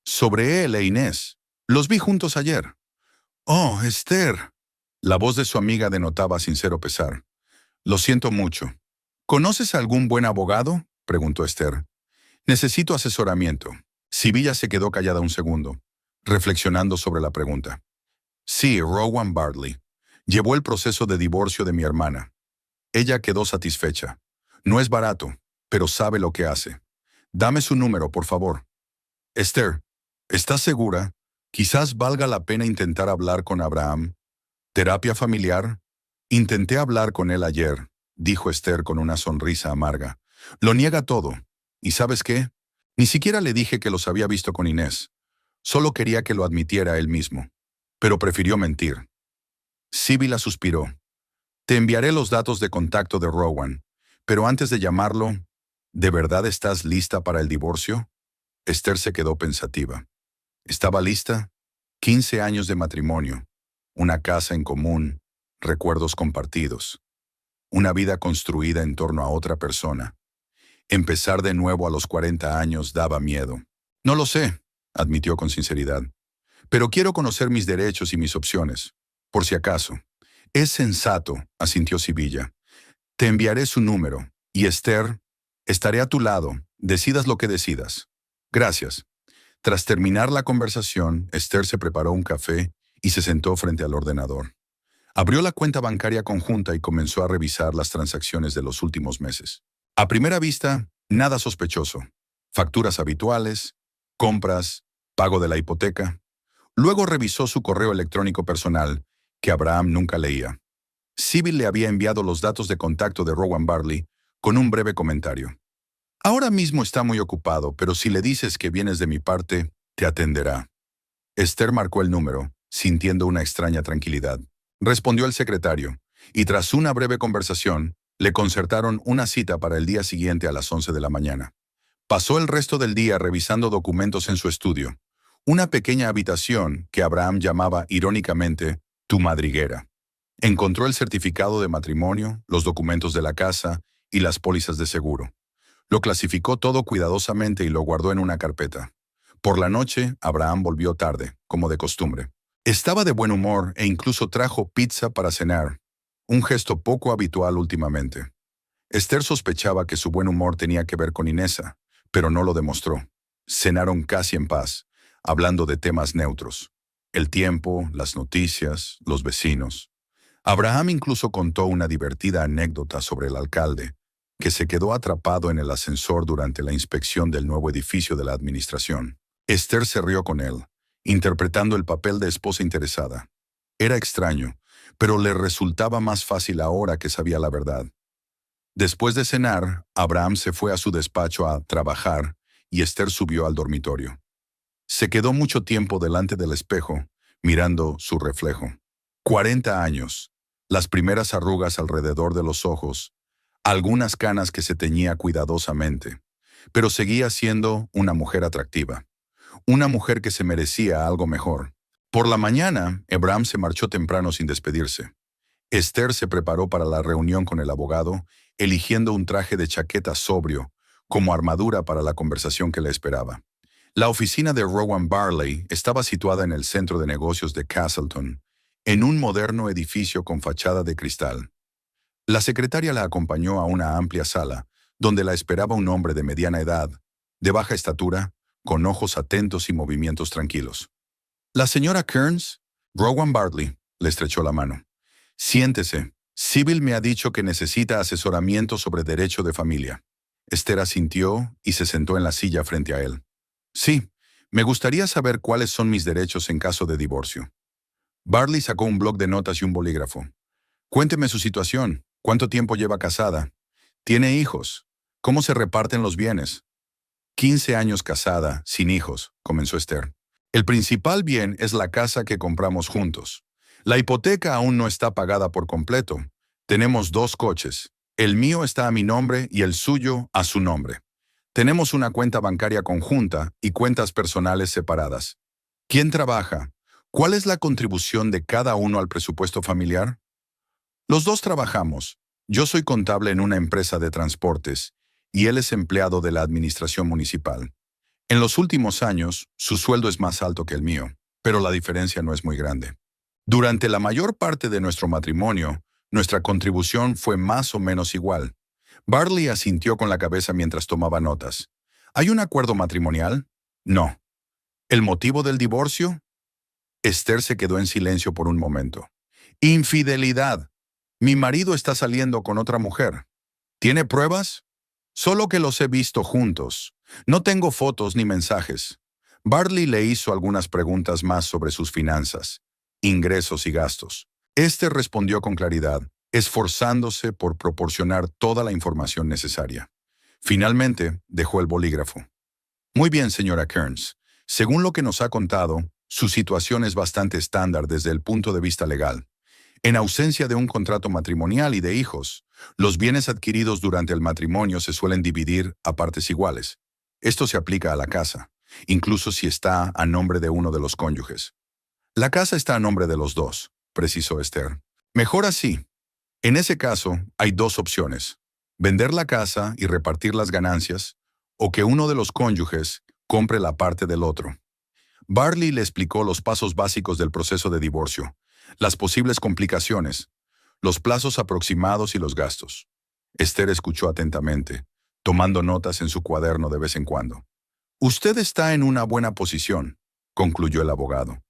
«Sobre él e Inés. Los vi juntos ayer». «Oh, Esther». La voz de su amiga denotaba sincero pesar. «Lo siento mucho». «¿Conoces a algún buen abogado?», preguntó Esther. «Necesito asesoramiento». Sibilla se quedó callada un segundo, reflexionando sobre la pregunta. «Sí, Rowan Bartley. Llevó el proceso de divorcio de mi hermana. Ella quedó satisfecha. No es barato, pero sabe lo que hace. Dame su número, por favor». «Esther, ¿estás segura? Quizás valga la pena intentar hablar con Abraham. ¿Terapia familiar?» «Intenté hablar con él ayer», dijo Esther con una sonrisa amarga. «Lo niega todo. ¿Y sabes qué? Ni siquiera le dije que los había visto con Inés. Solo quería que lo admitiera él mismo. Pero prefirió mentir». Sibila suspiró. «Te enviaré los datos de contacto de Rowan. Pero antes de llamarlo, ¿de verdad estás lista para el divorcio?» Esther se quedó pensativa. ¿Estaba lista? 15 años de matrimonio, una casa en común, recuerdos compartidos, una vida construida en torno a otra persona. Empezar de nuevo a los 40 años daba miedo. «No lo sé», admitió con sinceridad. «Pero quiero conocer mis derechos y mis opciones, por si acaso». «Es sensato», asintió Sibilla. «Te enviaré su número, y Esther, estaré a tu lado, decidas lo que decidas». «Gracias». Tras terminar la conversación, Esther se preparó un café y se sentó frente al ordenador. Abrió la cuenta bancaria conjunta y comenzó a revisar las transacciones de los últimos meses. A primera vista, nada sospechoso. Facturas habituales, compras, pago de la hipoteca. Luego revisó su correo electrónico personal, que Abraham nunca leía. Sibyl le había enviado los datos de contacto de Rowan Bartley con un breve comentario. Ahora mismo está muy ocupado, pero si le dices que vienes de mi parte, te atenderá. Esther marcó el número, sintiendo una extraña tranquilidad. Respondió el secretario, y tras una breve conversación, le concertaron una cita para el día siguiente a las 11 de la mañana. Pasó el resto del día revisando documentos en su estudio, una pequeña habitación que Abraham llamaba irónicamente tu madriguera. Encontró el certificado de matrimonio, los documentos de la casa y las pólizas de seguro. Lo clasificó todo cuidadosamente y lo guardó en una carpeta. Por la noche, Abraham volvió tarde, como de costumbre. Estaba de buen humor e incluso trajo pizza para cenar, un gesto poco habitual últimamente. Esther sospechaba que su buen humor tenía que ver con Inesa, pero no lo demostró. Cenaron casi en paz, hablando de temas neutros. El tiempo, las noticias, los vecinos. Abraham incluso contó una divertida anécdota sobre el alcalde, que se quedó atrapado en el ascensor durante la inspección del nuevo edificio de la administración. Esther se rió con él, interpretando el papel de esposa interesada. Era extraño, pero le resultaba más fácil ahora que sabía la verdad. Después de cenar, Abraham se fue a su despacho a trabajar y Esther subió al dormitorio. Se quedó mucho tiempo delante del espejo, mirando su reflejo. 40 años, las primeras arrugas alrededor de los ojos, algunas canas que se teñía cuidadosamente, pero seguía siendo una mujer atractiva, una mujer que se merecía algo mejor. Por la mañana, Abraham se marchó temprano sin despedirse. Esther se preparó para la reunión con el abogado, eligiendo un traje de chaqueta sobrio, como armadura para la conversación que le esperaba. La oficina de Rowan Barley estaba situada en el centro de negocios de Castleton, en un moderno edificio con fachada de cristal. La secretaria la acompañó a una amplia sala, donde la esperaba un hombre de mediana edad, de baja estatura, con ojos atentos y movimientos tranquilos. La señora Kearns, Rowan Barley, le estrechó la mano. Siéntese. Sybil me ha dicho que necesita asesoramiento sobre derecho de familia. Esther asintió y se sentó en la silla frente a él. Sí, me gustaría saber cuáles son mis derechos en caso de divorcio. Barley sacó un bloc de notas y un bolígrafo. Cuénteme su situación. ¿Cuánto tiempo lleva casada? ¿Tiene hijos? ¿Cómo se reparten los bienes? 15 años casada, sin hijos, comenzó Esther. El principal bien es la casa que compramos juntos. La hipoteca aún no está pagada por completo. Tenemos 2 coches. El mío está a mi nombre y el suyo a su nombre. Tenemos una cuenta bancaria conjunta y cuentas personales separadas. ¿Quién trabaja? ¿Cuál es la contribución de cada uno al presupuesto familiar? Los dos trabajamos. Yo soy contable en una empresa de transportes y él es empleado de la administración municipal. En los últimos años, su sueldo es más alto que el mío, pero la diferencia no es muy grande. Durante la mayor parte de nuestro matrimonio, nuestra contribución fue más o menos igual. Barley asintió con la cabeza mientras tomaba notas. ¿Hay un acuerdo matrimonial? No. ¿El motivo del divorcio? Esther se quedó en silencio por un momento. Infidelidad. Mi marido está saliendo con otra mujer. ¿Tiene pruebas? Solo que los he visto juntos. No tengo fotos ni mensajes. Barley le hizo algunas preguntas más sobre sus finanzas, ingresos y gastos. Este respondió con claridad, esforzándose por proporcionar toda la información necesaria. Finalmente, dejó el bolígrafo. Muy bien, señora Kearns. Según lo que nos ha contado, su situación es bastante estándar desde el punto de vista legal. En ausencia de un contrato matrimonial y de hijos, los bienes adquiridos durante el matrimonio se suelen dividir a partes iguales. Esto se aplica a la casa, incluso si está a nombre de uno de los cónyuges. La casa está a nombre de los dos, precisó Esther. Mejor así. En ese caso, hay 2 opciones: vender la casa y repartir las ganancias, o que uno de los cónyuges compre la parte del otro. Barley le explicó los pasos básicos del proceso de divorcio, las posibles complicaciones, los plazos aproximados y los gastos. Esther escuchó atentamente, tomando notas en su cuaderno de vez en cuando. Usted está en una buena posición, concluyó el abogado.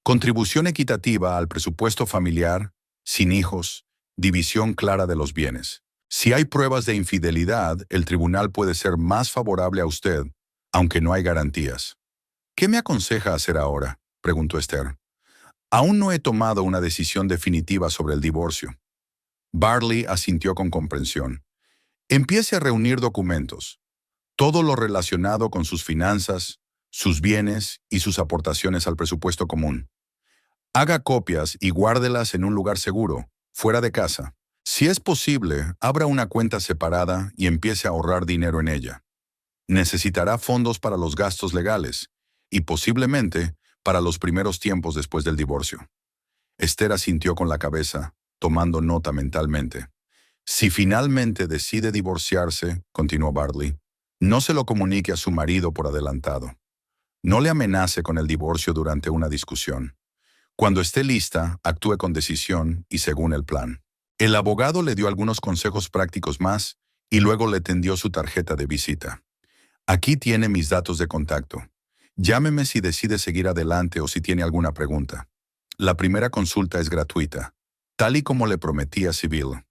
Contribución equitativa al presupuesto familiar, sin hijos, división clara de los bienes. Si hay pruebas de infidelidad, el tribunal puede ser más favorable a usted, aunque no hay garantías. ¿Qué me aconseja hacer ahora?, preguntó Esther. Aún no he tomado una decisión definitiva sobre el divorcio. Barley asintió con comprensión. Empiece a reunir documentos. todo lo relacionado con sus finanzas, sus bienes y sus aportaciones al presupuesto común. Haga copias y guárdelas en un lugar seguro, fuera de casa. Si es posible, abra una cuenta separada y empiece a ahorrar dinero en ella. Necesitará fondos para los gastos legales y posiblemente para los primeros tiempos después del divorcio. Esther asintió con la cabeza, tomando nota mentalmente. Si finalmente decide divorciarse, continuó Bartley, no se lo comunique a su marido por adelantado. No le amenace con el divorcio durante una discusión. Cuando esté lista, actúe con decisión y según el plan. El abogado le dio algunos consejos prácticos más y luego le tendió su tarjeta de visita. Aquí tiene mis datos de contacto. Llámeme si decide seguir adelante o si tiene alguna pregunta. La primera consulta es gratuita, tal y como le prometí a Sybil.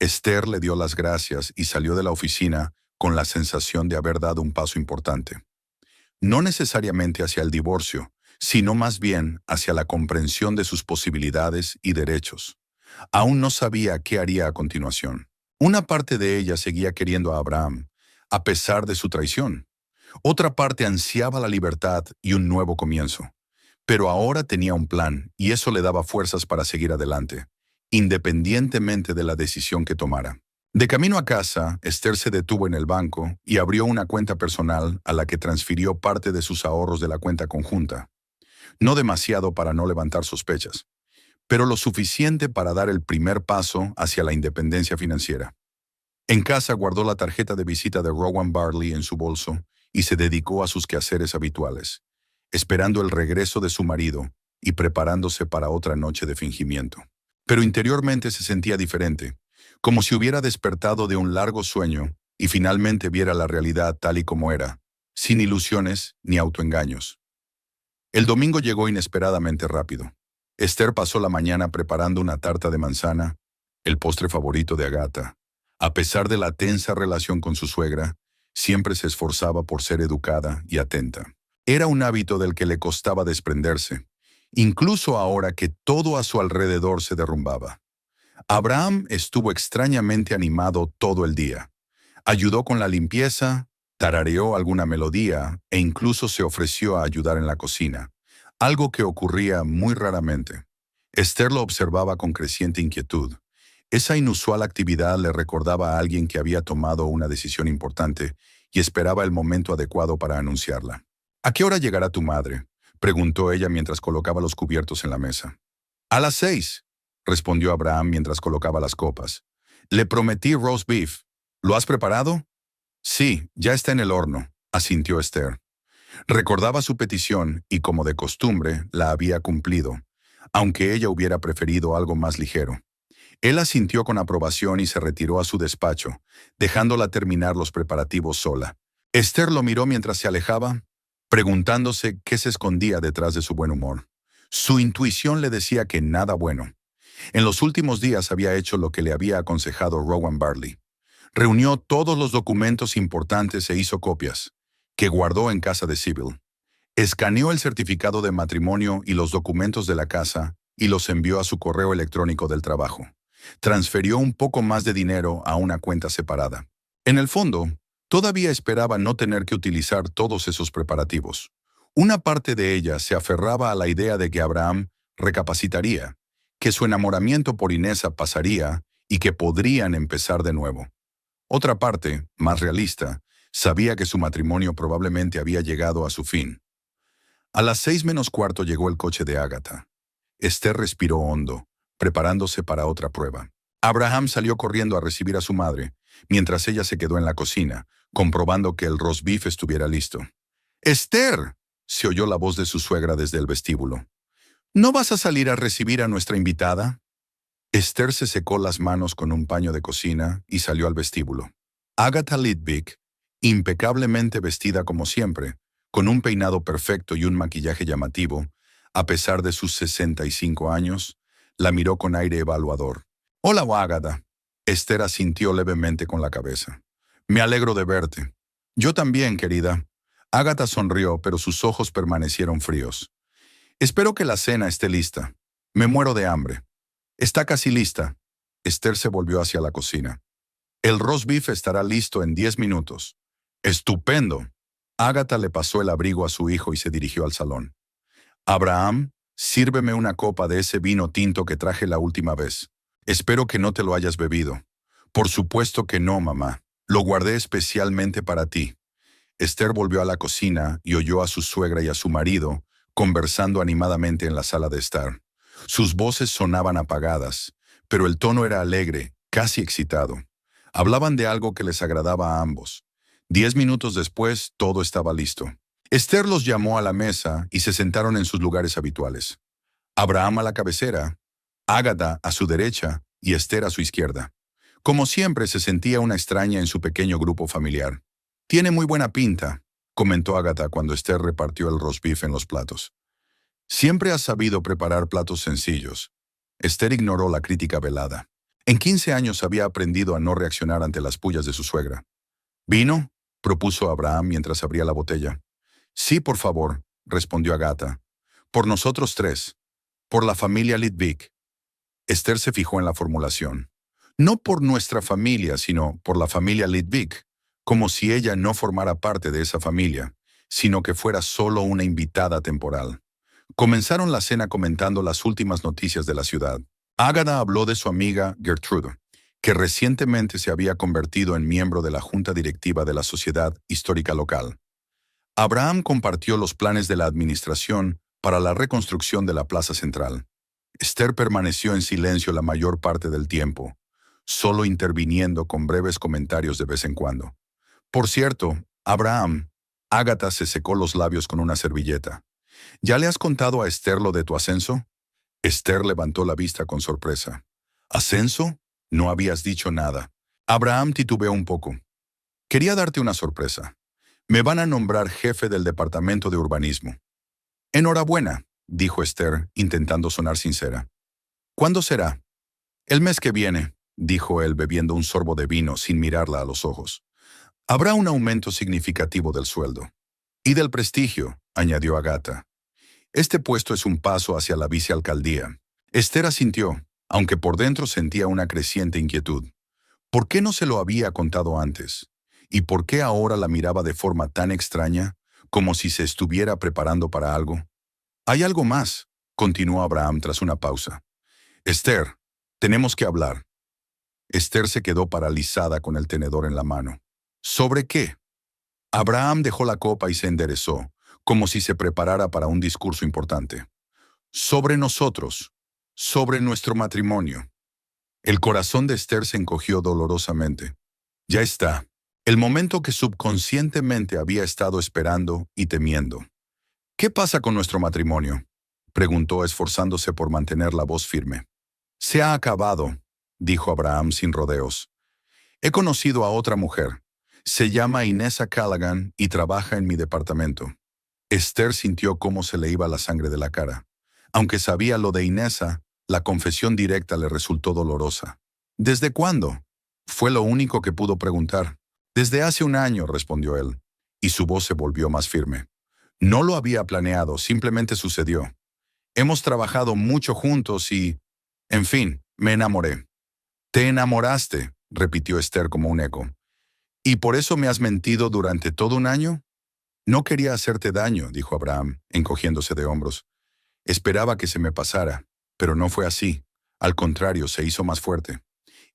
Esther le dio las gracias y salió de la oficina con la sensación de haber dado un paso importante. No necesariamente hacia el divorcio, sino más bien hacia la comprensión de sus posibilidades y derechos. Aún no sabía qué haría a continuación. Una parte de ella seguía queriendo a Abraham, a pesar de su traición. Otra parte ansiaba la libertad y un nuevo comienzo. Pero ahora tenía un plan y eso le daba fuerzas para seguir adelante, independientemente de la decisión que tomara. De camino a casa, Esther se detuvo en el banco y abrió una cuenta personal a la que transfirió parte de sus ahorros de la cuenta conjunta. No demasiado para no levantar sospechas, pero lo suficiente para dar el primer paso hacia la independencia financiera. En casa guardó la tarjeta de visita de Rowan Bartley en su bolso y se dedicó a sus quehaceres habituales, esperando el regreso de su marido y preparándose para otra noche de fingimiento. Pero interiormente se sentía diferente, como si hubiera despertado de un largo sueño y finalmente viera la realidad tal y como era, sin ilusiones ni autoengaños. El domingo llegó inesperadamente rápido. Esther pasó la mañana preparando una tarta de manzana, el postre favorito de Agatha. A pesar de la tensa relación con su suegra, siempre se esforzaba por ser educada y atenta. Era un hábito del que le costaba desprenderse, incluso ahora que todo a su alrededor se derrumbaba. Abraham estuvo extrañamente animado todo el día. Ayudó con la limpieza, tarareó alguna melodía e incluso se ofreció a ayudar en la cocina, algo que ocurría muy raramente. Esther lo observaba con creciente inquietud. Esa inusual actividad le recordaba a alguien que había tomado una decisión importante y esperaba el momento adecuado para anunciarla. ¿A qué hora llegará tu madre?, preguntó ella mientras colocaba los cubiertos en la mesa. A las 6, respondió Abraham mientras colocaba las copas. Le prometí roast beef. ¿Lo has preparado? Sí, ya está en el horno, asintió Esther. Recordaba su petición y, como de costumbre, la había cumplido, aunque ella hubiera preferido algo más ligero. Él asintió con aprobación y se retiró a su despacho, dejándola terminar los preparativos sola. Esther lo miró mientras se alejaba, preguntándose qué se escondía detrás de su buen humor. Su intuición le decía que nada bueno. En los últimos días había hecho lo que le había aconsejado Rowan Bartley. Reunió todos los documentos importantes e hizo copias, que guardó en casa de Sybil. Escaneó el certificado de matrimonio y los documentos de la casa y los envió a su correo electrónico del trabajo. Transfirió un poco más de dinero a una cuenta separada. En el fondo, todavía esperaba no tener que utilizar todos esos preparativos. Una parte de ella se aferraba a la idea de que Abraham recapacitaría, que su enamoramiento por Inesa pasaría y que podrían empezar de nuevo. Otra parte, más realista, sabía que su matrimonio probablemente había llegado a su fin. A las 6:45 llegó el coche de Agatha. Esther respiró hondo, preparándose para otra prueba. Abraham salió corriendo a recibir a su madre, mientras ella se quedó en la cocina, comprobando que el roast beef estuviera listo. ¡Esther!, se oyó la voz de su suegra desde el vestíbulo. ¿No vas a salir a recibir a nuestra invitada? Esther se secó las manos con un paño de cocina y salió al vestíbulo. Agatha Lidbeck, impecablemente vestida como siempre, con un peinado perfecto y un maquillaje llamativo, a pesar de sus 65 años, la miró con aire evaluador. «Hola, Agatha». Esther asintió levemente con la cabeza. «Me alegro de verte». «Yo también, querida». Agatha sonrió, pero sus ojos permanecieron fríos. «Espero que la cena esté lista. Me muero de hambre». «Está casi lista». Esther se volvió hacia la cocina. «El roast beef estará listo en 10 minutos». Estupendo. Ágata le pasó el abrigo a su hijo y se dirigió al salón. Abraham, sírveme una copa de ese vino tinto que traje la última vez. Espero que no te lo hayas bebido. Por supuesto que no, mamá. Lo guardé especialmente para ti. Esther volvió a la cocina y oyó a su suegra y a su marido conversando animadamente en la sala de estar. Sus voces sonaban apagadas, pero el tono era alegre, casi excitado. Hablaban de algo que les agradaba a ambos. 10 minutos después, todo estaba listo. Esther los llamó a la mesa y se sentaron en sus lugares habituales. Abraham a la cabecera, Ágata a su derecha y Esther a su izquierda. Como siempre, se sentía una extraña en su pequeño grupo familiar. «Tiene muy buena pinta», comentó Ágata cuando Esther repartió el roast beef en los platos. «Siempre has sabido preparar platos sencillos». Esther ignoró la crítica velada. En 15 años había aprendido a no reaccionar ante las pullas de su suegra. «¿Vino?», propuso Abraham mientras abría la botella. «Sí, por favor», respondió Ágata. «Por nosotros tres. Por la familia Litvik». Esther se fijó en la formulación. No por nuestra familia, sino por la familia Litvik, como si ella no formara parte de esa familia, sino que fuera solo una invitada temporal. Comenzaron la cena comentando las últimas noticias de la ciudad. Ágata habló de su amiga Gertrude, que recientemente se había convertido en miembro de la junta directiva de la Sociedad Histórica Local. Abraham compartió los planes de la administración para la reconstrucción de la plaza central. Esther permaneció en silencio la mayor parte del tiempo, solo interviniendo con breves comentarios de vez en cuando. Por cierto, Abraham, Ágata se secó los labios con una servilleta. ¿Ya le has contado a Esther lo de tu ascenso? Esther levantó la vista con sorpresa. ¿Ascenso? No habías dicho nada. Abraham titubeó un poco. Quería darte una sorpresa. Me van a nombrar jefe del departamento de urbanismo. Enhorabuena, dijo Esther, intentando sonar sincera. ¿Cuándo será? El mes que viene, dijo él bebiendo un sorbo de vino sin mirarla a los ojos. Habrá un aumento significativo del sueldo. Y del prestigio, añadió Ágata. Este puesto es un paso hacia la vicealcaldía. Esther asintió, aunque por dentro sentía una creciente inquietud. ¿Por qué no se lo había contado antes? ¿Y por qué ahora la miraba de forma tan extraña, como si se estuviera preparando para algo? Hay algo más, continuó Abraham tras una pausa. Esther, tenemos que hablar. Esther se quedó paralizada con el tenedor en la mano. ¿Sobre qué? Abraham dejó la copa y se enderezó, como si se preparara para un discurso importante. Sobre nosotros, sobre nuestro matrimonio. El corazón de Esther se encogió dolorosamente. Ya está, el momento que subconscientemente había estado esperando y temiendo. ¿Qué pasa con nuestro matrimonio?, preguntó esforzándose por mantener la voz firme. Se ha acabado, dijo Abraham sin rodeos. He conocido a otra mujer. Se llama Inessa Callaghan y trabaja en mi departamento. Esther sintió cómo se le iba la sangre de la cara. Aunque sabía lo de Inessa, la confesión directa le resultó dolorosa. ¿Desde cuándo? Fue lo único que pudo preguntar. Desde hace un año, respondió él, y su voz se volvió más firme. No lo había planeado, simplemente sucedió. Hemos trabajado mucho juntos y, en fin, me enamoré. ¿Te enamoraste?, repitió Esther como un eco. ¿Y por eso me has mentido durante todo un año? No quería hacerte daño, dijo Abraham, encogiéndose de hombros. Esperaba que se me pasara, pero no fue así. Al contrario, se hizo más fuerte.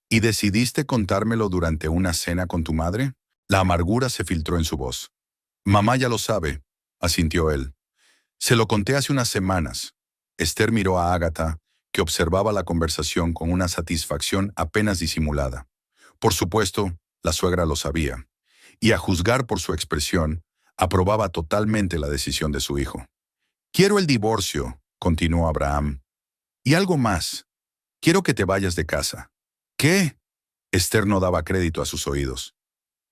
¿Y decidiste contármelo durante una cena con tu madre? La amargura se filtró en su voz. Mamá ya lo sabe, asintió él. Se lo conté hace unas semanas. Esther miró a Ágata, que observaba la conversación con una satisfacción apenas disimulada. Por supuesto, la suegra lo sabía, y a juzgar por su expresión, aprobaba totalmente la decisión de su hijo. Quiero el divorcio, continuó Abraham. Y algo más. Quiero que te vayas de casa. ¿Qué? Esther no daba crédito a sus oídos.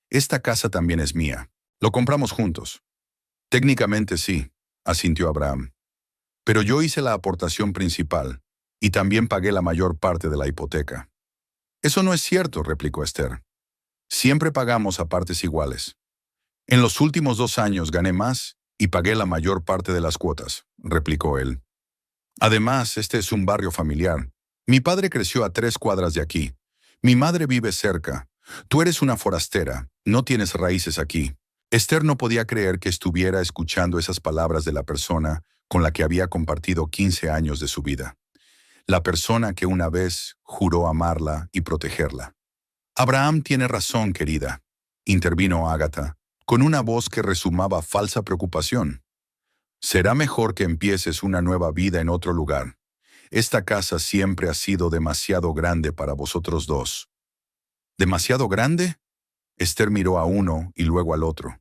Esta casa también es mía. Lo compramos juntos. Técnicamente sí, asintió Abraham. Pero yo hice la aportación principal, y también pagué la mayor parte de la hipoteca. Eso no es cierto, replicó Esther. Siempre pagamos a partes iguales. En los últimos 2 años gané más y pagué la mayor parte de las cuotas, replicó él. Además, este es un barrio familiar. Mi padre creció a 3 cuadras de aquí. Mi madre vive cerca. Tú eres una forastera, no tienes raíces aquí. Esther no podía creer que estuviera escuchando esas palabras de la persona con la que había compartido 15 años de su vida. La persona que una vez juró amarla y protegerla. Abraham tiene razón, querida, intervino Ágata, con una voz que resumaba falsa preocupación. Será mejor que empieces una nueva vida en otro lugar. Esta casa siempre ha sido demasiado grande para vosotros dos. ¿Demasiado grande? Esther miró a uno y luego al otro.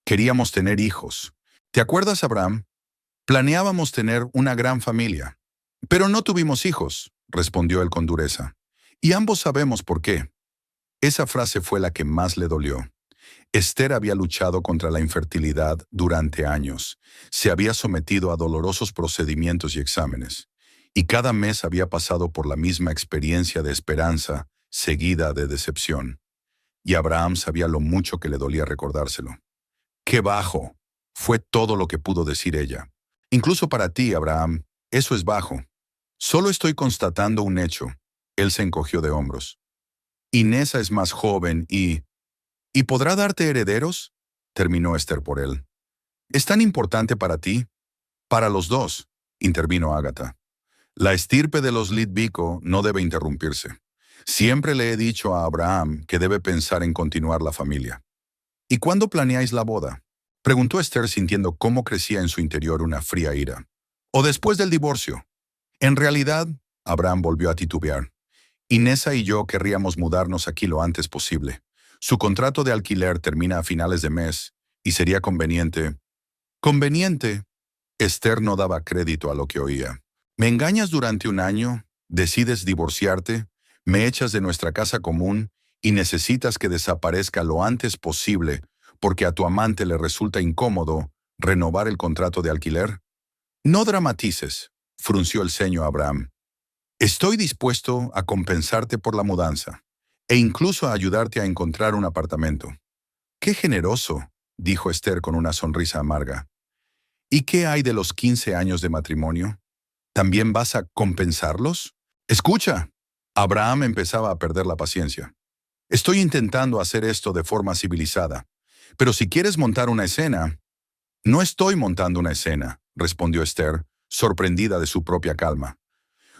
Queríamos tener hijos. ¿Te acuerdas, Abraham? Planeábamos tener una gran familia. Pero no tuvimos hijos, respondió él con dureza. Y ambos sabemos por qué. Esa frase fue la que más le dolió. Esther había luchado contra la infertilidad durante años. Se había sometido a dolorosos procedimientos y exámenes. Y cada mes había pasado por la misma experiencia de esperanza, seguida de decepción. Y Abraham sabía lo mucho que le dolía recordárselo. ¡Qué bajo! Fue todo lo que pudo decir ella. Incluso para ti, Abraham, eso es bajo. Solo estoy constatando un hecho. Él se encogió de hombros. Inesa es más joven ¿Y podrá darte herederos? Terminó Esther por él. ¿Es tan importante para ti? Para los dos, intervino Ágata. La estirpe de los Lidvico no debe interrumpirse. Siempre le he dicho a Abraham que debe pensar en continuar la familia. ¿Y cuándo planeáis la boda? Preguntó Esther sintiendo cómo crecía en su interior una fría ira. ¿O después del divorcio? En realidad, Abraham volvió a titubear. Inesa y yo querríamos mudarnos aquí lo antes posible. Su contrato de alquiler termina a finales de mes y sería conveniente. ¿Conveniente? Esther no daba crédito a lo que oía. ¿Me engañas durante un año? ¿Decides divorciarte? ¿Me echas de nuestra casa común y necesitas que desaparezca lo antes posible porque a tu amante le resulta incómodo renovar el contrato de alquiler? No dramatices, frunció el ceño Abraham. Estoy dispuesto a compensarte por la mudanza e incluso a ayudarte a encontrar un apartamento. ¡Qué generoso!, dijo Esther con una sonrisa amarga. ¿Y qué hay de los 15 años de matrimonio? ¿También vas a compensarlos? Escucha. Abraham empezaba a perder la paciencia. Estoy intentando hacer esto de forma civilizada, pero si quieres montar una escena... No estoy montando una escena, respondió Esther, sorprendida de su propia calma.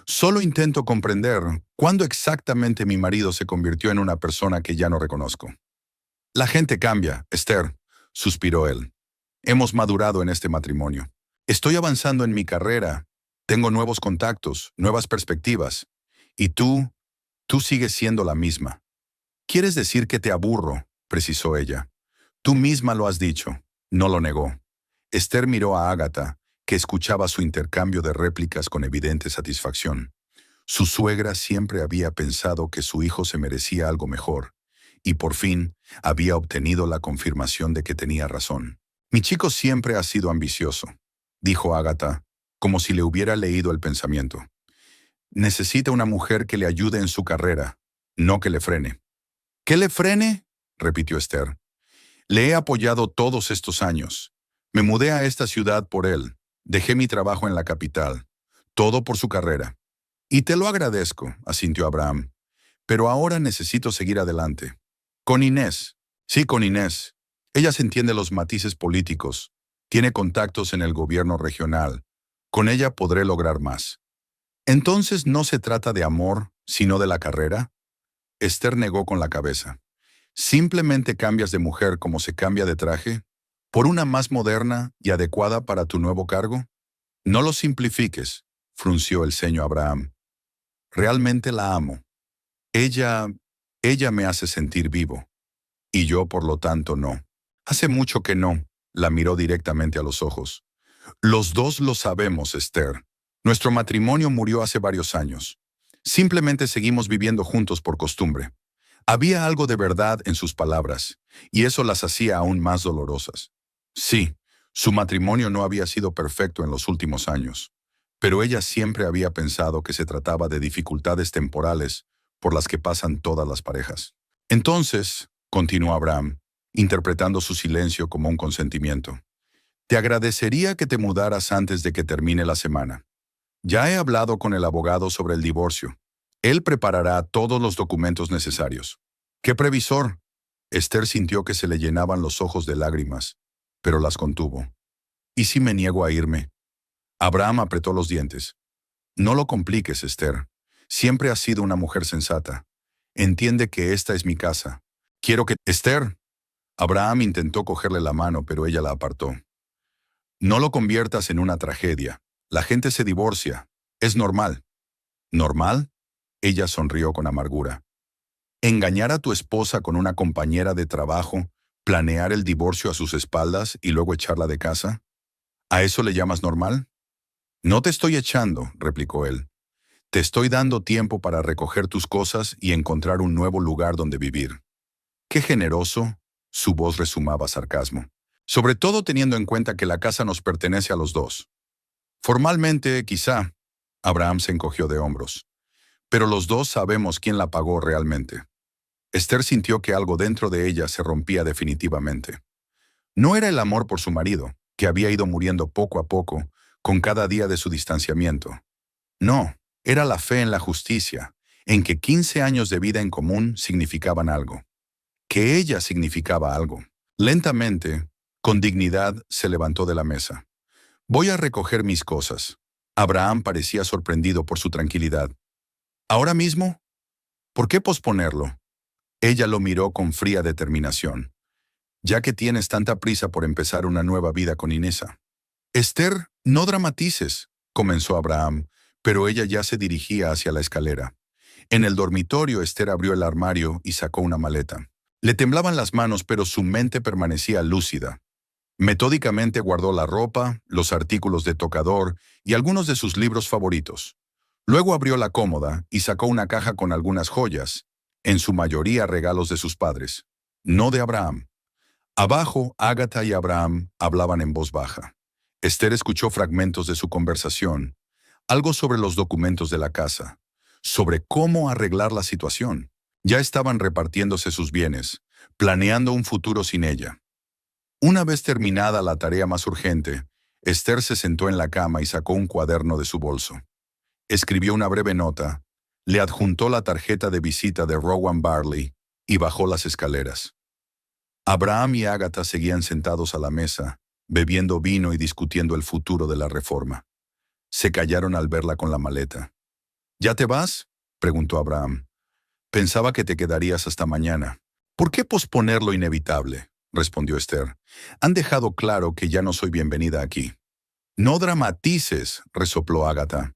Solo intento comprender cuándo exactamente mi marido se convirtió en una persona que ya no reconozco. La gente cambia, Esther, suspiró él. Hemos madurado en este matrimonio. Estoy avanzando en mi carrera. Tengo nuevos contactos, nuevas perspectivas. Y tú sigues siendo la misma. ¿Quieres decir que te aburro?, precisó ella. Tú misma lo has dicho. No lo negó. Esther miró a Ágata, que escuchaba su intercambio de réplicas con evidente satisfacción. Su suegra siempre había pensado que su hijo se merecía algo mejor, y por fin había obtenido la confirmación de que tenía razón. Mi chico siempre ha sido ambicioso, dijo Ágata, como si le hubiera leído el pensamiento. Necesita una mujer que le ayude en su carrera, no que le frene. ¿Qué le frene?, repitió Esther. Le he apoyado todos estos años. Me mudé a esta ciudad por él. Dejé mi trabajo en la capital. Todo por su carrera. Y te lo agradezco, asintió Abraham. Pero ahora necesito seguir adelante. Con Inés. Sí, con Inés. Ella se entiende los matices políticos. Tiene contactos en el gobierno regional. Con ella podré lograr más. ¿Entonces no se trata de amor, sino de la carrera? Esther negó con la cabeza. ¿Simplemente cambias de mujer como se cambia de traje? ¿Por una más moderna y adecuada para tu nuevo cargo? No lo simplifiques, frunció el ceño Abraham. Realmente la amo. Ella me hace sentir vivo. Y yo, por lo tanto, no. Hace mucho que no, la miró directamente a los ojos. Los dos lo sabemos, Esther. Nuestro matrimonio murió hace varios años. Simplemente seguimos viviendo juntos por costumbre. Había algo de verdad en sus palabras, y eso las hacía aún más dolorosas. Sí, su matrimonio no había sido perfecto en los últimos años, pero ella siempre había pensado que se trataba de dificultades temporales por las que pasan todas las parejas. Entonces, continuó Abraham, interpretando su silencio como un consentimiento, te agradecería que te mudaras antes de que termine la semana. Ya he hablado con el abogado sobre el divorcio. Él preparará todos los documentos necesarios. ¿Qué previsor? Esther sintió que se le llenaban los ojos de lágrimas, pero las contuvo. ¿Y si me niego a irme? Abraham apretó los dientes. No lo compliques, Esther. Siempre has sido una mujer sensata. Entiende que esta es mi casa. Quiero que... Esther. Abraham intentó cogerle la mano, pero ella la apartó. No lo conviertas en una tragedia. La gente se divorcia. Es normal. ¿Normal? Ella sonrió con amargura. ¿Engañar a tu esposa con una compañera de trabajo, planear el divorcio a sus espaldas y luego echarla de casa? ¿A eso le llamas normal? No te estoy echando, replicó él. Te estoy dando tiempo para recoger tus cosas y encontrar un nuevo lugar donde vivir. ¡Qué generoso! Su voz resumaba sarcasmo. Sobre todo teniendo en cuenta que la casa nos pertenece a los dos. Formalmente, quizá. Abraham se encogió de hombros. Pero los dos sabemos quién la pagó realmente. Esther sintió que algo dentro de ella se rompía definitivamente. No era el amor por su marido, que había ido muriendo poco a poco, con cada día de su distanciamiento. No, era la fe en la justicia, en que 15 años de vida en común significaban algo. Que ella significaba algo. Lentamente, con dignidad, se levantó de la mesa. Voy a recoger mis cosas. Abraham parecía sorprendido por su tranquilidad. ¿Ahora mismo? ¿Por qué posponerlo? Ella lo miró con fría determinación. Ya que tienes tanta prisa por empezar una nueva vida con Inesa. Esther, no dramatices, comenzó Abraham, pero ella ya se dirigía hacia la escalera. En el dormitorio, Esther abrió el armario y sacó una maleta. Le temblaban las manos, pero su mente permanecía lúcida. Metódicamente guardó la ropa, los artículos de tocador y algunos de sus libros favoritos. Luego abrió la cómoda y sacó una caja con algunas joyas, en su mayoría regalos de sus padres, no de Abraham. Abajo, Ágata y Abraham hablaban en voz baja. Esther escuchó fragmentos de su conversación, algo sobre los documentos de la casa, sobre cómo arreglar la situación. Ya estaban repartiéndose sus bienes, planeando un futuro sin ella. Una vez terminada la tarea más urgente, Esther se sentó en la cama y sacó un cuaderno de su bolso. Escribió una breve nota, le adjuntó la tarjeta de visita de Rowan Barley y bajó las escaleras. Abraham y Ágata seguían sentados a la mesa, bebiendo vino y discutiendo el futuro de la reforma. Se callaron al verla con la maleta. ¿Ya te vas?, preguntó Abraham. Pensaba que te quedarías hasta mañana. ¿Por qué posponer lo inevitable?, respondió Esther. Han dejado claro que ya no soy bienvenida aquí. No dramatices, resopló Ágata.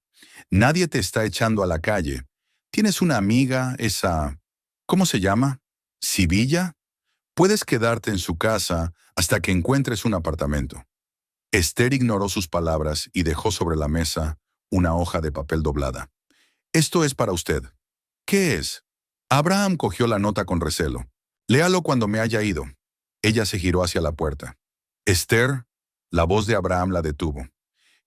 Nadie te está echando a la calle. ¿Tienes una amiga, esa... ¿cómo se llama? ¿Sibilla? Puedes quedarte en su casa hasta que encuentres un apartamento. Esther ignoró sus palabras y dejó sobre la mesa una hoja de papel doblada. Esto es para usted. ¿Qué es? Abraham cogió la nota con recelo. Léalo cuando me haya ido. Ella se giró hacia la puerta. Esther, la voz de Abraham la detuvo.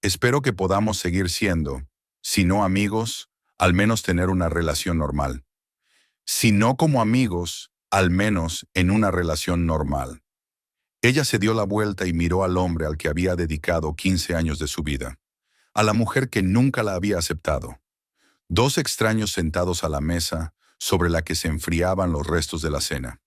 Espero que podamos seguir siendo, si no amigos, al menos tener una relación normal. Si no como amigos, al menos en una relación normal. Ella se dio la vuelta y miró al hombre al que había dedicado 15 años de su vida, a la mujer que nunca la había aceptado. Dos extraños sentados a la mesa, sobre la que se enfriaban los restos de la cena.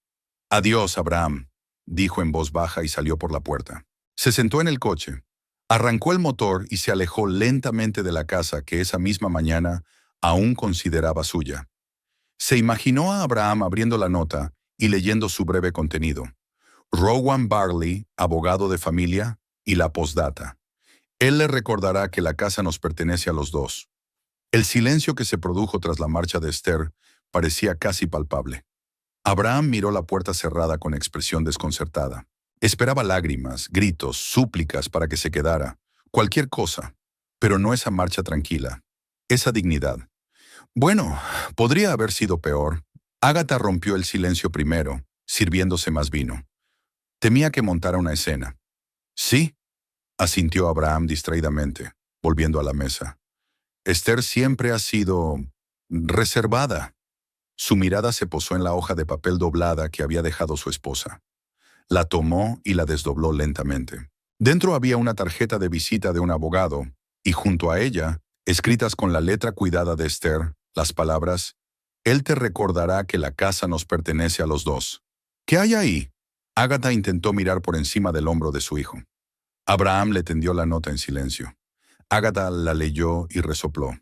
Adiós, Abraham, dijo en voz baja y salió por la puerta. Se sentó en el coche, arrancó el motor y se alejó lentamente de la casa que esa misma mañana aún consideraba suya. Se imaginó a Abraham abriendo la nota y leyendo su breve contenido. Rowan Barley, abogado de familia, y la postdata. Él le recordará que la casa nos pertenece a los dos. El silencio que se produjo tras la marcha de Esther parecía casi palpable. Abraham miró la puerta cerrada con expresión desconcertada. Esperaba lágrimas, gritos, súplicas para que se quedara, cualquier cosa, pero no esa marcha tranquila, esa dignidad. Bueno, podría haber sido peor. Ágata rompió el silencio primero, sirviéndose más vino. Temía que montara una escena. Sí, asintió Abraham distraídamente, volviendo a la mesa. Esther siempre ha sido... reservada. Su mirada se posó en la hoja de papel doblada que había dejado su esposa. La tomó y la desdobló lentamente. Dentro había una tarjeta de visita de un abogado, y junto a ella, escritas con la letra cuidada de Esther, las palabras, «Él te recordará que la casa nos pertenece a los dos». ¿Qué hay ahí? Agatha intentó mirar por encima del hombro de su hijo. Abraham le tendió la nota en silencio. Agatha la leyó y resopló.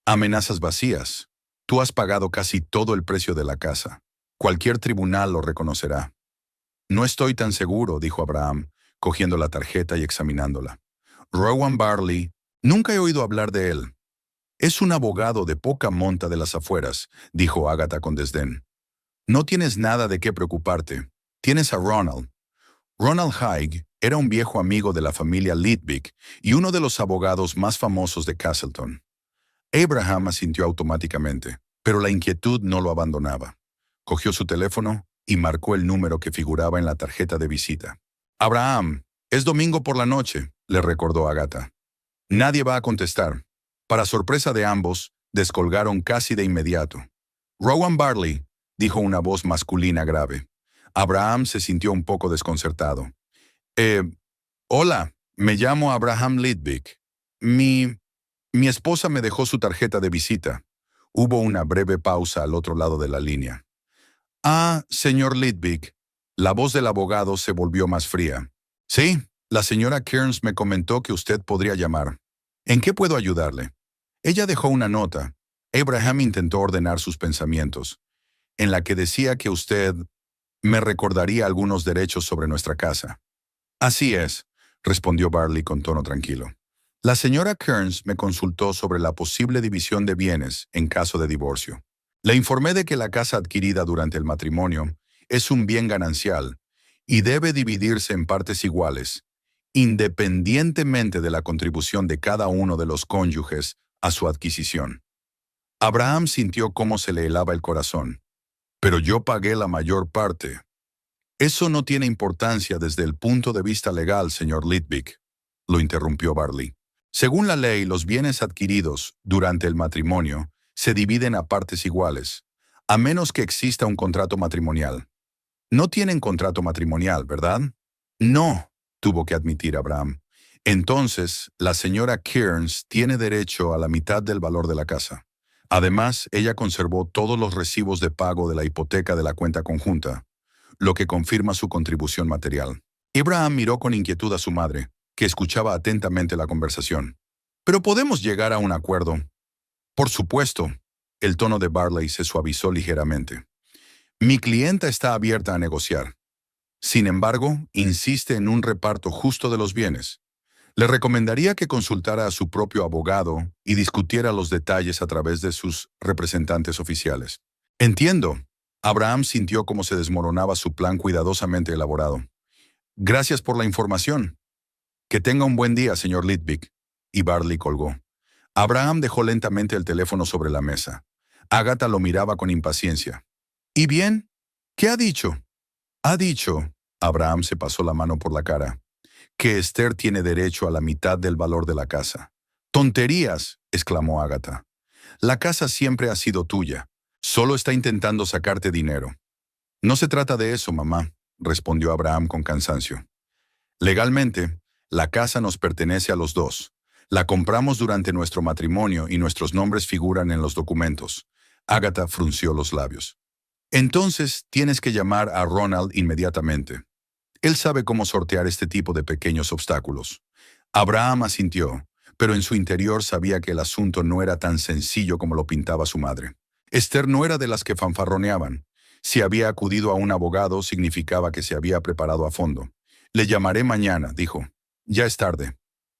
Amenazas vacías. Tú has pagado casi todo el precio de la casa. Cualquier tribunal lo reconocerá. No estoy tan seguro, dijo Abraham, cogiendo la tarjeta y examinándola. Rowan Barley, nunca he oído hablar de él. Es un abogado de poca monta de las afueras, dijo Agatha con desdén. No tienes nada de qué preocuparte. Tienes a Ronald. Ronald Haig era un viejo amigo de la familia Lidvik y uno de los abogados más famosos de Castleton. Abraham asintió automáticamente, pero la inquietud no lo abandonaba. Cogió su teléfono y marcó el número que figuraba en la tarjeta de visita. Abraham, es domingo por la noche, le recordó Agatha. Nadie va a contestar. Para sorpresa de ambos, descolgaron casi de inmediato. Rowan Barley, dijo una voz masculina grave. Abraham se sintió un poco desconcertado. Eh, hola, me llamo Abraham Lidvik. Mi esposa me dejó su tarjeta de visita. Hubo una breve pausa al otro lado de la línea. Ah, señor Lidvik. La voz del abogado se volvió más fría. Sí, la señora Kearns me comentó que usted podría llamar. ¿En qué puedo ayudarle? Ella dejó una nota. Abraham intentó ordenar sus pensamientos, en la que decía que usted me recordaría algunos derechos sobre nuestra casa. Así es, respondió Barley con tono tranquilo. La señora Kearns me consultó sobre la posible división de bienes en caso de divorcio. Le informé de que la casa adquirida durante el matrimonio es un bien ganancial y debe dividirse en partes iguales, independientemente de la contribución de cada uno de los cónyuges a su adquisición. Abraham sintió cómo se le helaba el corazón. Pero yo pagué la mayor parte. Eso no tiene importancia desde el punto de vista legal, señor Lidvik, lo interrumpió Barley. Según la ley, los bienes adquiridos durante el matrimonio se dividen a partes iguales, a menos que exista un contrato matrimonial. No tienen contrato matrimonial, ¿verdad? No, tuvo que admitir Abraham. Entonces, la señora Kearns tiene derecho a la mitad del valor de la casa. Además, ella conservó todos los recibos de pago de la hipoteca de la cuenta conjunta, lo que confirma su contribución material. Abraham miró con inquietud a su madre, que escuchaba atentamente la conversación. Pero podemos llegar a un acuerdo. Por supuesto, el tono de Barley se suavizó ligeramente. Mi clienta está abierta a negociar. Sin embargo, insiste en un reparto justo de los bienes. Le recomendaría que consultara a su propio abogado y discutiera los detalles a través de sus representantes oficiales. Entiendo. Abraham sintió cómo se desmoronaba su plan cuidadosamente elaborado. Gracias por la información. Que tenga un buen día, señor Lidvik. Y Barley colgó. Abraham dejó lentamente el teléfono sobre la mesa. Agatha lo miraba con impaciencia. ¿Y bien? ¿Qué ha dicho? Ha dicho, Abraham se pasó la mano por la cara, que Esther tiene derecho a la mitad del valor de la casa. ¡Tonterías!, exclamó Agatha. La casa siempre ha sido tuya. Solo está intentando sacarte dinero. No se trata de eso, mamá, respondió Abraham con cansancio. Legalmente, la casa nos pertenece a los dos. La compramos durante nuestro matrimonio y nuestros nombres figuran en los documentos. Agatha frunció los labios. Entonces tienes que llamar a Ronald inmediatamente. Él sabe cómo sortear este tipo de pequeños obstáculos. Abraham asintió, pero en su interior sabía que el asunto no era tan sencillo como lo pintaba su madre. Esther no era de las que fanfarroneaban. Si había acudido a un abogado, significaba que se había preparado a fondo. Le llamaré mañana, dijo. Ya es tarde.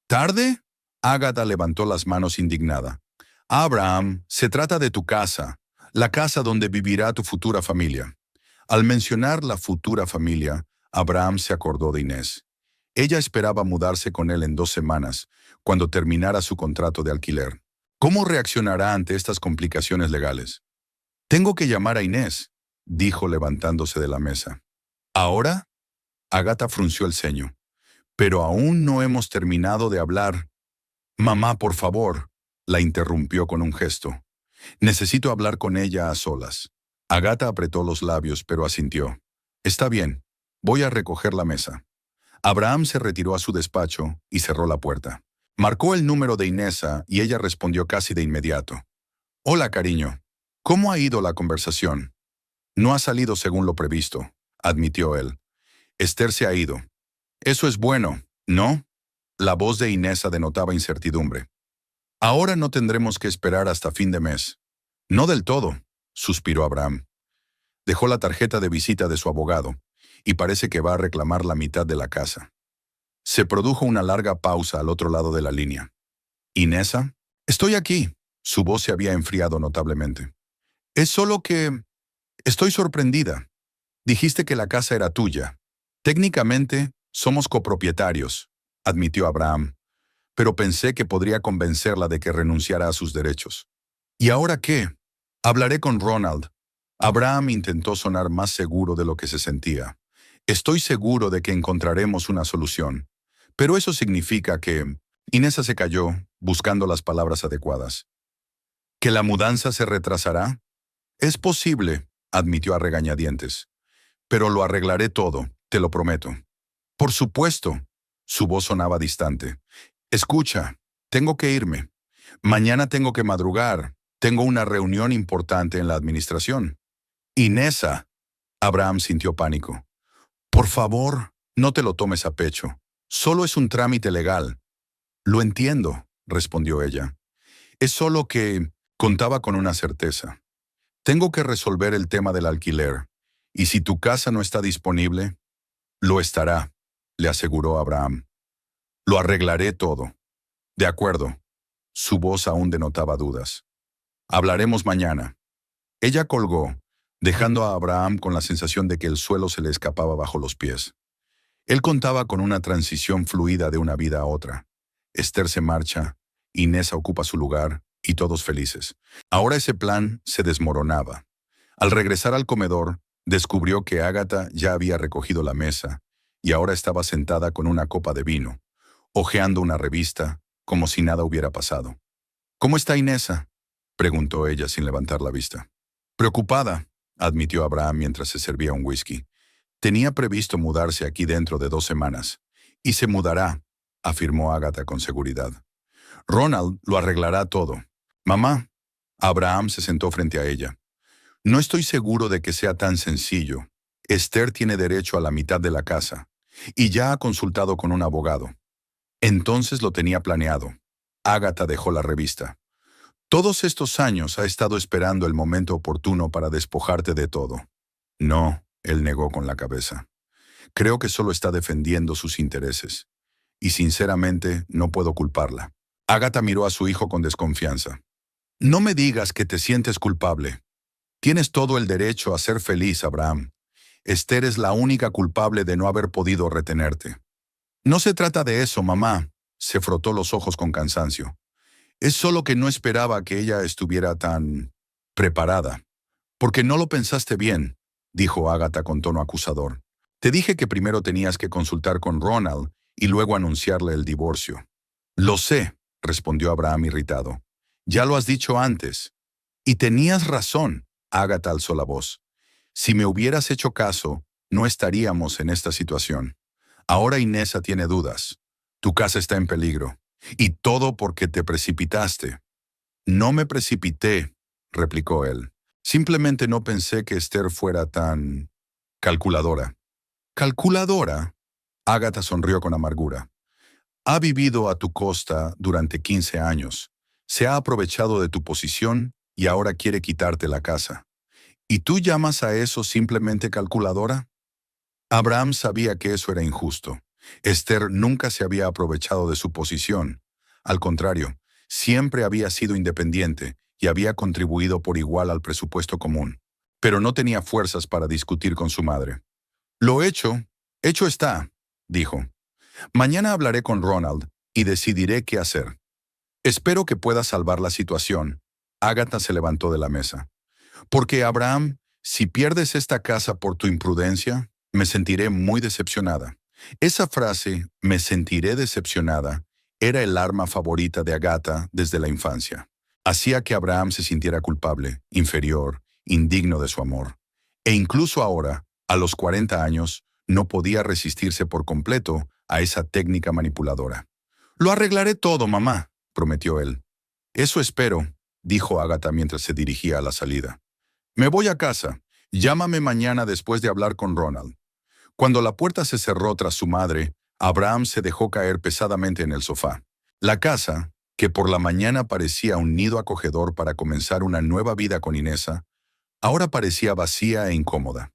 ¿Tarde? Agatha levantó las manos indignada. Abraham, se trata de tu casa, la casa donde vivirá tu futura familia. Al mencionar la futura familia, Abraham se acordó de Inés. Ella esperaba mudarse con él en 2 semanas, cuando terminara su contrato de alquiler. ¿Cómo reaccionará ante estas complicaciones legales? Tengo que llamar a Inés, dijo levantándose de la mesa. ¿Ahora? Agatha frunció el ceño. Pero aún no hemos terminado de hablar. Mamá, por favor, la interrumpió con un gesto. Necesito hablar con ella a solas. Agatha apretó los labios, pero asintió. Está bien, voy a recoger la mesa. Abraham se retiró a su despacho y cerró la puerta. Marcó el número de Inesa y ella respondió casi de inmediato. Hola, cariño. ¿Cómo ha ido la conversación? No ha salido según lo previsto. admitió él. Esther se ha ido. Eso es bueno, ¿no? La voz de Inesa denotaba incertidumbre. Ahora no tendremos que esperar hasta fin de mes. No del todo, suspiró Abraham. Dejó la tarjeta de visita de su abogado, y parece que va a reclamar la mitad de la casa. Se produjo una larga pausa al otro lado de la línea. ¿Inesa? Estoy aquí. Su voz se había enfriado notablemente. Es solo que... Estoy sorprendida. Dijiste que la casa era tuya. Técnicamente, somos copropietarios, admitió Abraham, pero pensé que podría convencerla de que renunciara a sus derechos. ¿Y ahora qué? Hablaré con Ronald. Abraham intentó sonar más seguro de lo que se sentía. Estoy seguro de que encontraremos una solución. Pero eso significa que... Inesa se calló, buscando las palabras adecuadas. ¿Que la mudanza se retrasará? Es posible, admitió a regañadientes. Pero lo arreglaré todo, te lo prometo. Por supuesto. Su voz sonaba distante. Escucha, tengo que irme. Mañana tengo que madrugar. Tengo una reunión importante en la administración. Inesa. Abraham sintió pánico. Por favor, no te lo tomes a pecho. Solo es un trámite legal. Lo entiendo, respondió ella. Es solo que contaba con una certeza. Tengo que resolver el tema del alquiler. Y si tu casa no está disponible, lo estará, le aseguró Abraham. Lo arreglaré todo. De acuerdo. Su voz aún denotaba dudas. Hablaremos mañana. Ella colgó, dejando a Abraham con la sensación de que el suelo se le escapaba bajo los pies. Él contaba con una transición fluida de una vida a otra. Esther se marcha, Inesa ocupa su lugar, y todos felices. Ahora ese plan se desmoronaba. Al regresar al comedor, descubrió que Ágata ya había recogido la mesa, y ahora estaba sentada con una copa de vino, hojeando una revista, como si nada hubiera pasado. ¿Cómo está Inesa?, preguntó ella sin levantar la vista. Preocupada, admitió Abraham mientras se servía un whisky. Tenía previsto mudarse aquí dentro de 2 semanas. Y se mudará, afirmó Ágata con seguridad. Ronald lo arreglará todo. Mamá. Abraham se sentó frente a ella. No estoy seguro de que sea tan sencillo. Esther tiene derecho a la mitad de la casa, y ya ha consultado con un abogado. Entonces lo tenía planeado. Ágata dejó la revista. Todos estos años ha estado esperando el momento oportuno para despojarte de todo. No, él negó con la cabeza. Creo que solo está defendiendo sus intereses. Y sinceramente no puedo culparla. Ágata miró a su hijo con desconfianza. No me digas que te sientes culpable. Tienes todo el derecho a ser feliz, Abraham. Esther es la única culpable de no haber podido retenerte. No se trata de eso, mamá. Se frotó los ojos con cansancio. Es solo que no esperaba que ella estuviera tan preparada. Porque no lo pensaste bien, dijo Ágata con tono acusador. Te dije que primero tenías que consultar con Ronald y luego anunciarle el divorcio. Lo sé, respondió Abraham irritado. Ya lo has dicho antes. Y tenías razón, Ágata alzó la voz. Si me hubieras hecho caso, no estaríamos en esta situación. Ahora Inesa tiene dudas. Tu casa está en peligro. Y todo porque te precipitaste. No me precipité, replicó él. Simplemente no pensé que Esther fuera tan... calculadora. ¿Calculadora? Ágata sonrió con amargura. Ha vivido a tu costa durante 15 años. Se ha aprovechado de tu posición y ahora quiere quitarte la casa. ¿Y tú llamas a eso simplemente calculadora? Abraham sabía que eso era injusto. Esther nunca se había aprovechado de su posición. Al contrario, siempre había sido independiente y había contribuido por igual al presupuesto común. Pero no tenía fuerzas para discutir con su madre. Lo hecho está, dijo. Mañana hablaré con Ronald y decidiré qué hacer. Espero que pueda salvar la situación. Ágata se levantó de la mesa. Porque, Abraham, si pierdes esta casa por tu imprudencia, me sentiré muy decepcionada. Esa frase, me sentiré decepcionada, era el arma favorita de Ágata desde la infancia. Hacía que Abraham se sintiera culpable, inferior, indigno de su amor. E incluso ahora, a los 40 años, no podía resistirse por completo a esa técnica manipuladora. Lo arreglaré todo, mamá, prometió él. Eso espero, dijo Ágata mientras se dirigía a la salida. Me voy a casa. Llámame mañana después de hablar con Ronald. Cuando la puerta se cerró tras su madre, Abraham se dejó caer pesadamente en el sofá. La casa, que por la mañana parecía un nido acogedor para comenzar una nueva vida con Inesa, ahora parecía vacía e incómoda.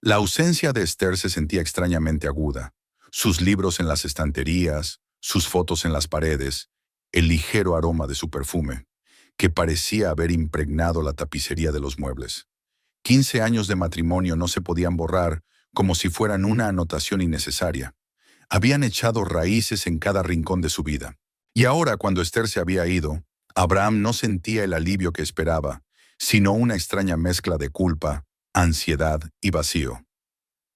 La ausencia de Esther se sentía extrañamente aguda. Sus libros en las estanterías, sus fotos en las paredes, el ligero aroma de su perfume, que parecía haber impregnado la tapicería de los muebles. 15 años de matrimonio no se podían borrar como si fueran una anotación innecesaria. Habían echado raíces en cada rincón de su vida. Y ahora, cuando Esther se había ido, Abraham no sentía el alivio que esperaba, sino una extraña mezcla de culpa, ansiedad y vacío.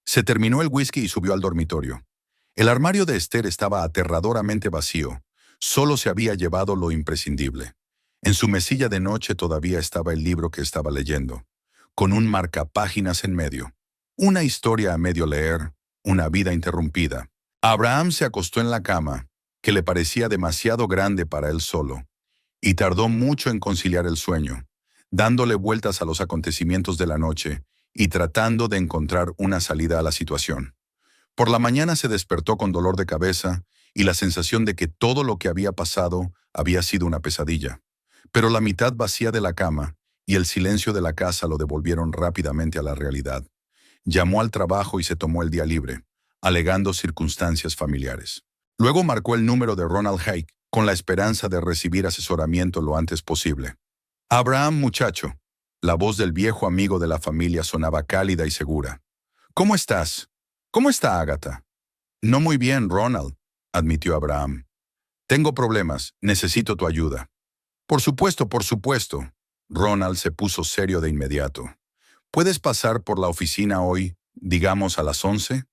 Se terminó el whisky y subió al dormitorio. El armario de Esther estaba aterradoramente vacío. Solo se había llevado lo imprescindible. En su mesilla de noche todavía estaba el libro que estaba leyendo, con un marcapáginas en medio. Una historia a medio leer, una vida interrumpida. Abraham se acostó en la cama, que le parecía demasiado grande para él solo, y tardó mucho en conciliar el sueño, dándole vueltas a los acontecimientos de la noche y tratando de encontrar una salida a la situación. Por la mañana se despertó con dolor de cabeza y la sensación de que todo lo que había pasado había sido una pesadilla. Pero la mitad vacía de la cama y el silencio de la casa lo devolvieron rápidamente a la realidad. Llamó al trabajo y se tomó el día libre, alegando circunstancias familiares. Luego marcó el número de Ronald Hake con la esperanza de recibir asesoramiento lo antes posible. Abraham, muchacho. La voz del viejo amigo de la familia sonaba cálida y segura. ¿Cómo estás? ¿Cómo está Agatha? No muy bien, Ronald, admitió Abraham. Tengo problemas, necesito tu ayuda. Por supuesto, por supuesto. Ronald se puso serio de inmediato. ¿Puedes pasar por la oficina hoy, digamos a las 11?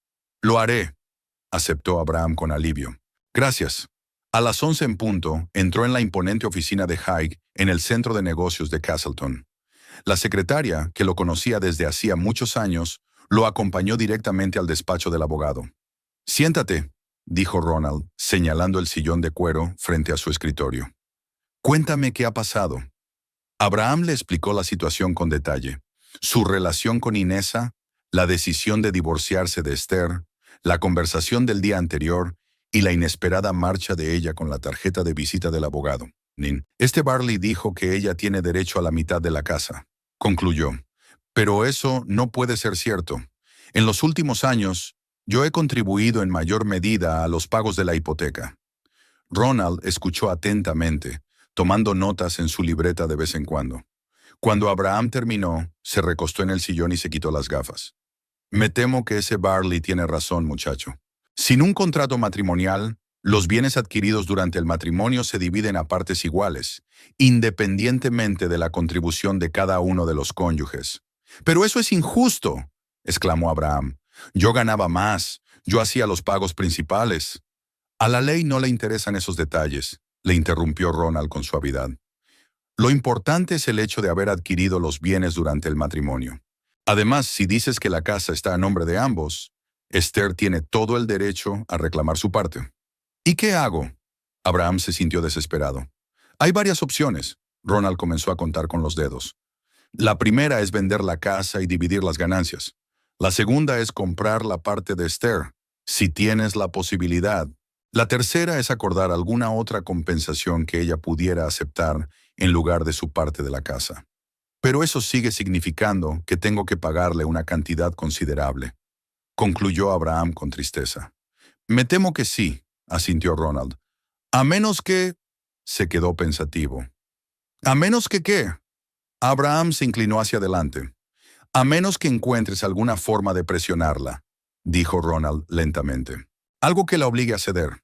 Lo haré, aceptó Abraham con alivio. Gracias. A las 11 en punto, entró en la imponente oficina de Haig en el centro de negocios de Castleton. La secretaria, que lo conocía desde hacía muchos años, lo acompañó directamente al despacho del abogado. Siéntate, dijo Ronald, señalando el sillón de cuero frente a su escritorio. Cuéntame qué ha pasado. Abraham le explicó la situación con detalle. Su relación con Inesa, la decisión de divorciarse de Esther, la conversación del día anterior y la inesperada marcha de ella con la tarjeta de visita del abogado. Este Barley dijo que ella tiene derecho a la mitad de la casa, concluyó. Pero eso no puede ser cierto. En los últimos años, yo he contribuido en mayor medida a los pagos de la hipoteca. Ronald escuchó atentamente, tomando notas en su libreta de vez en cuando. Cuando Abraham terminó, se recostó en el sillón y se quitó las gafas. Me temo que ese Barley tiene razón, muchacho. Sin un contrato matrimonial, los bienes adquiridos durante el matrimonio se dividen a partes iguales, independientemente de la contribución de cada uno de los cónyuges. «Pero eso es injusto», exclamó Abraham. «Yo ganaba más, yo hacía los pagos principales». «A la ley no le interesan esos detalles», le interrumpió Ronald con suavidad. «Lo importante es el hecho de haber adquirido los bienes durante el matrimonio. Además, si dices que la casa está a nombre de ambos, Esther tiene todo el derecho a reclamar su parte». «¿Y qué hago?» Abraham se sintió desesperado. «Hay varias opciones», Ronald comenzó a contar con los dedos. «La primera es vender la casa y dividir las ganancias. La segunda es comprar la parte de Esther, si tienes la posibilidad. La tercera es acordar alguna otra compensación que ella pudiera aceptar en lugar de su parte de la casa. Pero eso sigue significando que tengo que pagarle una cantidad considerable», concluyó Abraham con tristeza. «Me temo que sí», asintió Ronald. «A menos que...» se quedó pensativo. «¿A menos que qué?» Abraham se inclinó hacia adelante. «A menos que encuentres alguna forma de presionarla», dijo Ronald lentamente. «Algo que la obligue a ceder.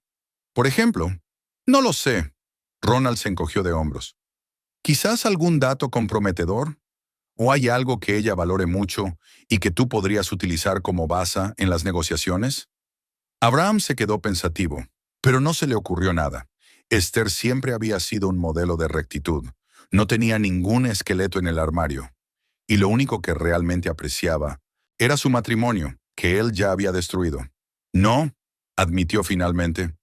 Por ejemplo, no lo sé». Ronald se encogió de hombros. «Quizás algún dato comprometedor. ¿O hay algo que ella valore mucho y que tú podrías utilizar como base en las negociaciones?» Abraham se quedó pensativo, pero no se le ocurrió nada. Esther siempre había sido un modelo de rectitud. No tenía ningún esqueleto en el armario. Y lo único que realmente apreciaba era su matrimonio, que él ya había destruido. «No», admitió finalmente.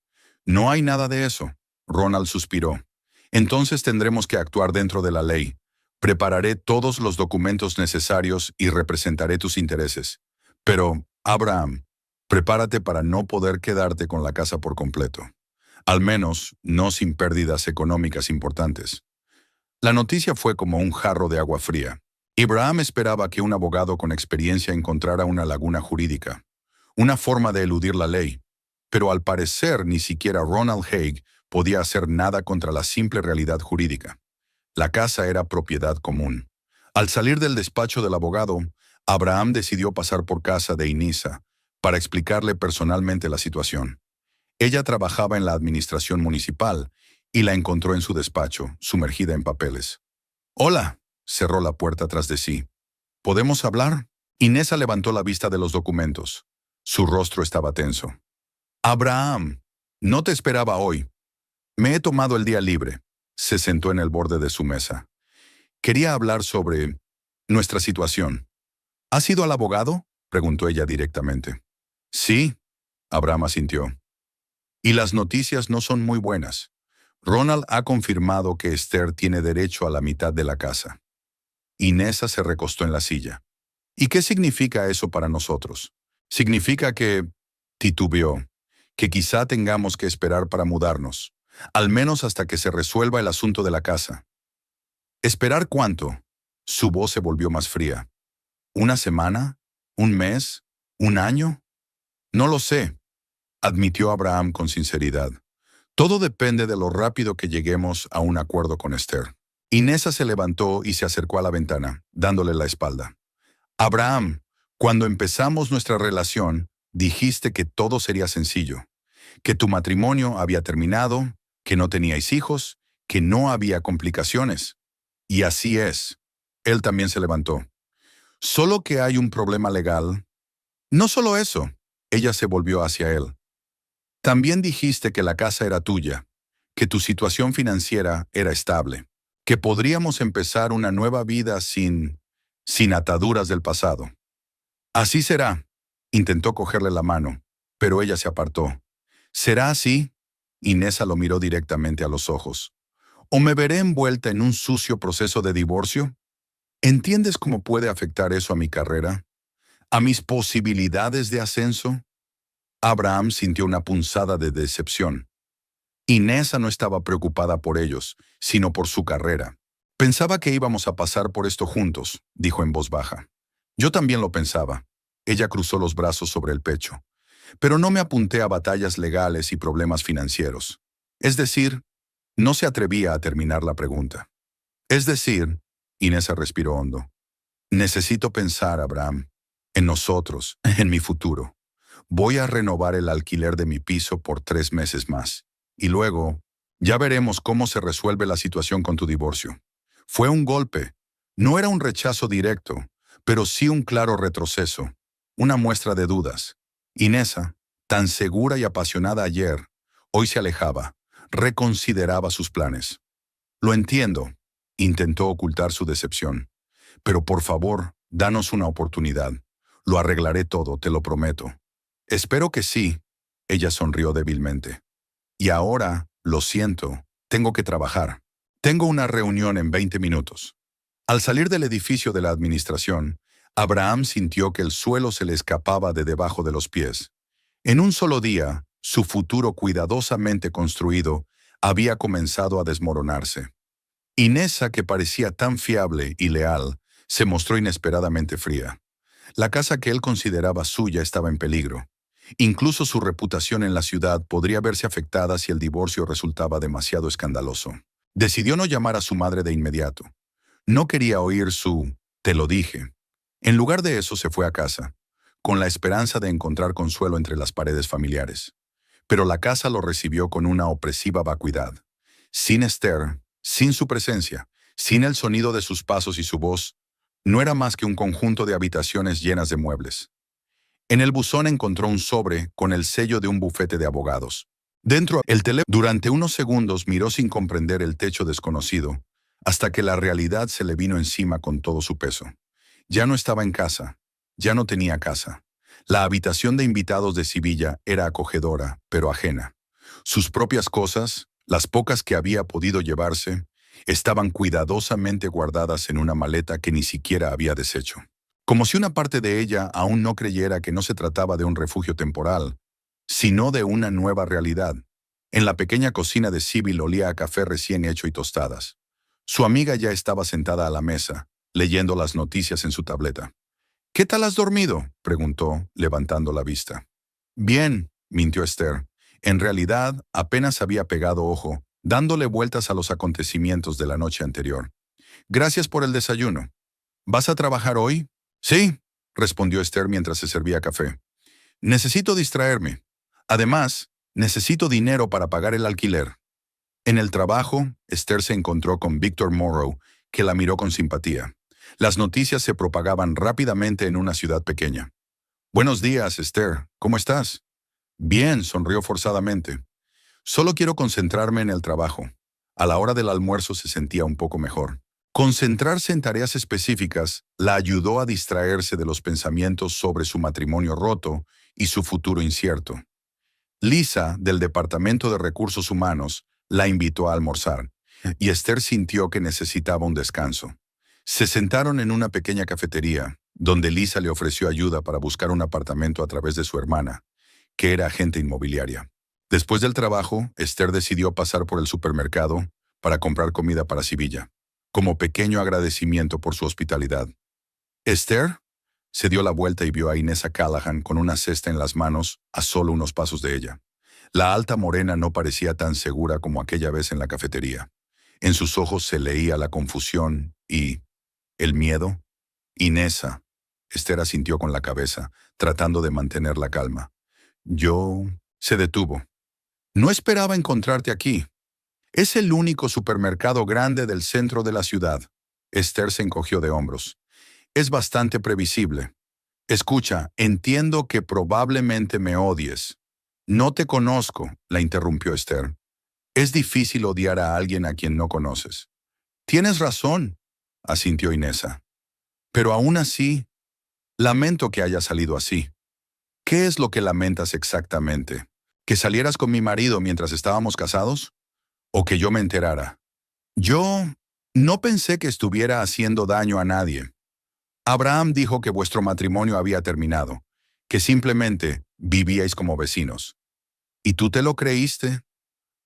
«No hay nada de eso». Ronald suspiró. «Entonces tendremos que actuar dentro de la ley. Prepararé todos los documentos necesarios y representaré tus intereses. Pero, Abraham, prepárate para no poder quedarte con la casa por completo. Al menos, no sin pérdidas económicas importantes. La noticia fue como un jarro de agua fría. Abraham esperaba que un abogado con experiencia encontrara una laguna jurídica, una forma de eludir la ley. Pero al parecer ni siquiera Ronald Haig podía hacer nada contra la simple realidad jurídica. La casa era propiedad común. Al salir del despacho del abogado, Abraham decidió pasar por casa de Inisa para explicarle personalmente la situación. Ella trabajaba en la administración municipal y la encontró en su despacho, sumergida en papeles. «Hola», cerró la puerta tras de sí. «¿Podemos hablar?» Inesa levantó la vista de los documentos. Su rostro estaba tenso. «Abraham, no te esperaba hoy. Me he tomado el día libre». Se sentó en el borde de su mesa. «Quería hablar sobre nuestra situación». ¿Has ido al abogado?, preguntó ella directamente. «Sí», Abraham asintió. «Y las noticias no son muy buenas. Ronald ha confirmado que Esther tiene derecho a la mitad de la casa». Inesa se recostó en la silla. «¿Y qué significa eso para nosotros? Significa que...» titubeó, «que quizá tengamos que esperar para mudarnos, al menos hasta que se resuelva el asunto de la casa». «¿Esperar cuánto?». Su voz se volvió más fría. «¿Una semana? ¿Un mes? ¿Un año?». «No lo sé», admitió Abraham con sinceridad. «Todo depende de lo rápido que lleguemos a un acuerdo con Esther». Inesa se levantó y se acercó a la ventana, dándole la espalda. «Abraham, cuando empezamos nuestra relación, dijiste que todo sería sencillo, que tu matrimonio había terminado, que no teníais hijos, que no había complicaciones. Y así es». Él también se levantó. «Solo que hay un problema legal». «No solo eso», ella se volvió hacia él. «También dijiste que la casa era tuya, que tu situación financiera era estable, que podríamos empezar una nueva vida sin ataduras del pasado». «Así será», intentó cogerle la mano, pero ella se apartó. «¿Será así?». Inesa lo miró directamente a los ojos. «¿O me veré envuelta en un sucio proceso de divorcio? ¿Entiendes cómo puede afectar eso a mi carrera? ¿A mis posibilidades de ascenso?». Abraham sintió una punzada de decepción. Inesa no estaba preocupada por ellos, sino por su carrera. «Pensaba que íbamos a pasar por esto juntos», dijo en voz baja. «Yo también lo pensaba». Ella cruzó los brazos sobre el pecho. «Pero no me apunté a batallas legales y problemas financieros. Es decir, no se atrevía a terminar la pregunta. Es decir», Inesa respiró hondo, «necesito pensar, Abraham, en nosotros, en mi futuro. Voy a renovar el alquiler de mi piso por 3 meses más. Y luego, ya veremos cómo se resuelve la situación con tu divorcio». Fue un golpe. No era un rechazo directo, pero sí un claro retroceso. Una muestra de dudas. Inesa, tan segura y apasionada ayer, hoy se alejaba, reconsideraba sus planes. «Lo entiendo», intentó ocultar su decepción. «Pero por favor, danos una oportunidad. Lo arreglaré todo, te lo prometo». «Espero que sí», ella sonrió débilmente. «Y ahora, lo siento, tengo que trabajar. Tengo una reunión en 20 minutos». Al salir del edificio de la administración, Abraham sintió que el suelo se le escapaba de debajo de los pies. En un solo día, su futuro cuidadosamente construido había comenzado a desmoronarse. Inesa, que parecía tan fiable y leal, se mostró inesperadamente fría. La casa que él consideraba suya estaba en peligro. Incluso su reputación en la ciudad podría verse afectada si el divorcio resultaba demasiado escandaloso. Decidió no llamar a su madre de inmediato. No quería oír su «te lo dije». En lugar de eso se fue a casa, con la esperanza de encontrar consuelo entre las paredes familiares. Pero la casa lo recibió con una opresiva vacuidad. Sin Esther, sin su presencia, sin el sonido de sus pasos y su voz, no era más que un conjunto de habitaciones llenas de muebles. En el buzón encontró un sobre con el sello de un bufete de abogados. Dentro, el teléfono. Durante unos segundos miró sin comprender el techo desconocido, hasta que la realidad se le vino encima con todo su peso. Ya no estaba en casa, ya no tenía casa. La habitación de invitados de Sevilla era acogedora, pero ajena. Sus propias cosas, las pocas que había podido llevarse, Estaban cuidadosamente guardadas en una maleta que ni siquiera había deshecho. Como si una parte de ella aún no creyera que no se trataba de un refugio temporal, sino de una nueva realidad. En la pequeña cocina de Sibyl olía a café recién hecho y tostadas. Su amiga ya estaba sentada a la mesa, leyendo las noticias en su tableta. ¿Qué tal has dormido?, preguntó, levantando la vista. Bien, mintió Esther. En realidad, apenas había pegado ojo, dándole vueltas a los acontecimientos de la noche anterior. Gracias por el desayuno. ¿Vas a trabajar hoy? Sí, respondió Esther mientras se servía café. Necesito distraerme. Además, necesito dinero para pagar el alquiler. En el trabajo, Esther se encontró con Victor Morrow, que la miró con simpatía. Las noticias se propagaban rápidamente en una ciudad pequeña. Buenos días, Esther. ¿Cómo estás? Bien, sonrió forzadamente. Solo quiero concentrarme en el trabajo. A la hora del almuerzo se sentía un poco mejor. Concentrarse en tareas específicas la ayudó a distraerse de los pensamientos sobre su matrimonio roto y su futuro incierto. Lisa, del Departamento de Recursos Humanos, la invitó a almorzar, y Esther sintió que necesitaba un descanso. Se sentaron en una pequeña cafetería, donde Lisa le ofreció ayuda para buscar un apartamento a través de su hermana, que era agente inmobiliaria. Después del trabajo, Esther decidió pasar por el supermercado para comprar comida para Sibilla, como pequeño agradecimiento por su hospitalidad. Esther se dio la vuelta y vio a Inés Callahan con una cesta en las manos a solo unos pasos de ella. La alta morena no parecía tan segura como aquella vez en la cafetería. En sus ojos se leía la confusión y el miedo. Inesa, Esther asintió con la cabeza, tratando de mantener la calma. Yo... Se detuvo. No esperaba encontrarte aquí. Es el único supermercado grande del centro de la ciudad. Esther se encogió de hombros. Es bastante previsible. Escucha, entiendo que probablemente me odies. No te conozco, la interrumpió Esther. Es difícil odiar a alguien a quien no conoces. Tienes razón, asintió Inesa. Pero aún así, lamento que haya salido así. ¿Qué es lo que lamentas exactamente? ¿Que salieras con mi marido mientras estábamos casados? ¿O que yo me enterara? Yo no pensé que estuviera haciendo daño a nadie. Abraham dijo que vuestro matrimonio había terminado, que simplemente vivíais como vecinos. ¿Y tú te lo creíste?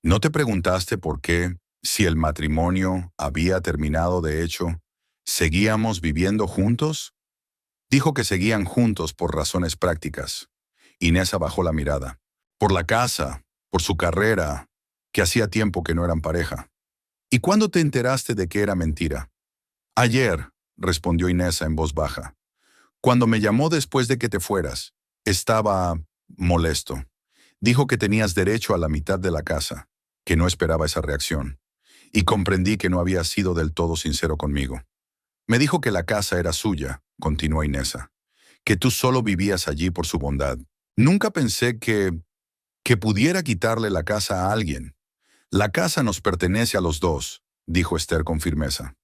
¿No te preguntaste por qué, si el matrimonio había terminado de hecho, seguíamos viviendo juntos? Dijo que seguían juntos por razones prácticas. Inés bajó la mirada. Por la casa, por su carrera, que hacía tiempo que no eran pareja. ¿Y cuándo te enteraste de que era mentira? Ayer, respondió Inés en voz baja. Cuando me llamó después de que te fueras, estaba molesto. Dijo que tenías derecho a la mitad de la casa, que no esperaba esa reacción. Y comprendí que no había sido del todo sincero conmigo. Me dijo que la casa era suya, continuó Inesa, que tú solo vivías allí por su bondad. Nunca pensé que pudiera quitarle la casa a alguien. La casa nos pertenece a los dos, dijo Esther con firmeza.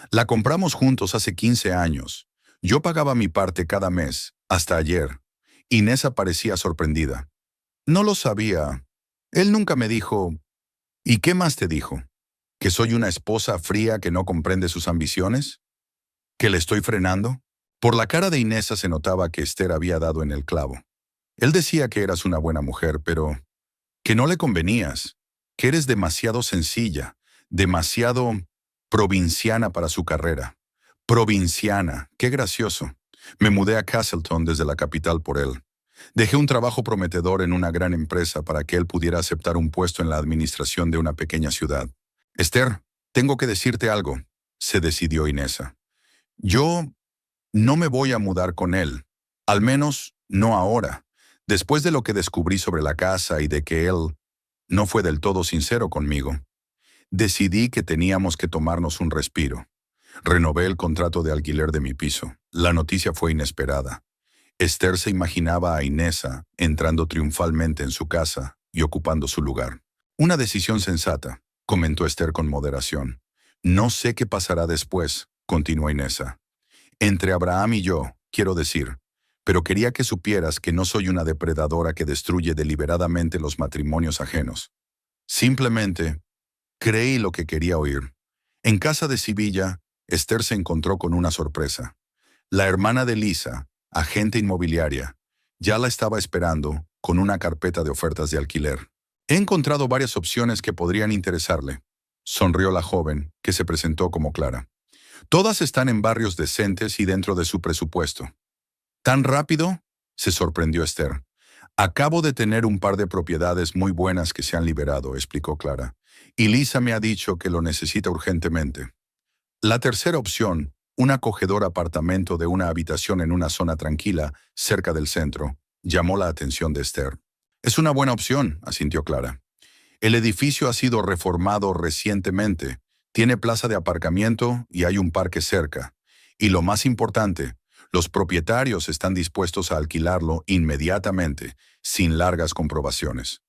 La compramos juntos hace 15 años. Yo pagaba mi parte cada mes, hasta ayer. Inesa parecía sorprendida. No lo sabía. Él nunca me dijo. ¿Y qué más te dijo? ¿Que soy una esposa fría que no comprende sus ambiciones? ¿Que le estoy frenando? Por la cara de Inesa se notaba que Esther había dado en el clavo. Él decía que eras una buena mujer, pero que no le convenías, que eres demasiado sencilla, demasiado provinciana para su carrera. Provinciana, qué gracioso. Me mudé a Castleton desde la capital por él. Dejé un trabajo prometedor en una gran empresa para que él pudiera aceptar un puesto en la administración de una pequeña ciudad. Esther, tengo que decirte algo, se decidió Inesa. Yo no me voy a mudar con él, al menos no ahora, después de lo que descubrí sobre la casa y de que él no fue del todo sincero conmigo. Decidí que teníamos que tomarnos un respiro. Renové el contrato de alquiler de mi piso. La noticia fue inesperada. Esther se imaginaba a Inesa entrando triunfalmente en su casa y ocupando su lugar. Una decisión sensata, comentó Esther con moderación. No sé qué pasará después, continuó Inesa. Entre Abraham y yo, quiero decir, pero quería que supieras que no soy una depredadora que destruye deliberadamente los matrimonios ajenos. Simplemente, creí lo que quería oír. En casa de Sevilla, Esther se encontró con una sorpresa. La hermana de Lisa, agente inmobiliaria, ya la estaba esperando con una carpeta de ofertas de alquiler. He encontrado varias opciones que podrían interesarle, sonrió la joven, que se presentó como Clara. Todas están en barrios decentes y dentro de su presupuesto. ¿Tan rápido?, se sorprendió Esther. Acabo de tener un par de propiedades muy buenas que se han liberado, explicó Clara, y Lisa me ha dicho que lo necesita urgentemente. La tercera opción, un acogedor apartamento de una habitación en una zona tranquila, cerca del centro, llamó la atención de Esther. Es una buena opción, asintió Clara. El edificio ha sido reformado recientemente, tiene plaza de aparcamiento y hay un parque cerca. Y lo más importante, los propietarios están dispuestos a alquilarlo inmediatamente, sin largas comprobaciones.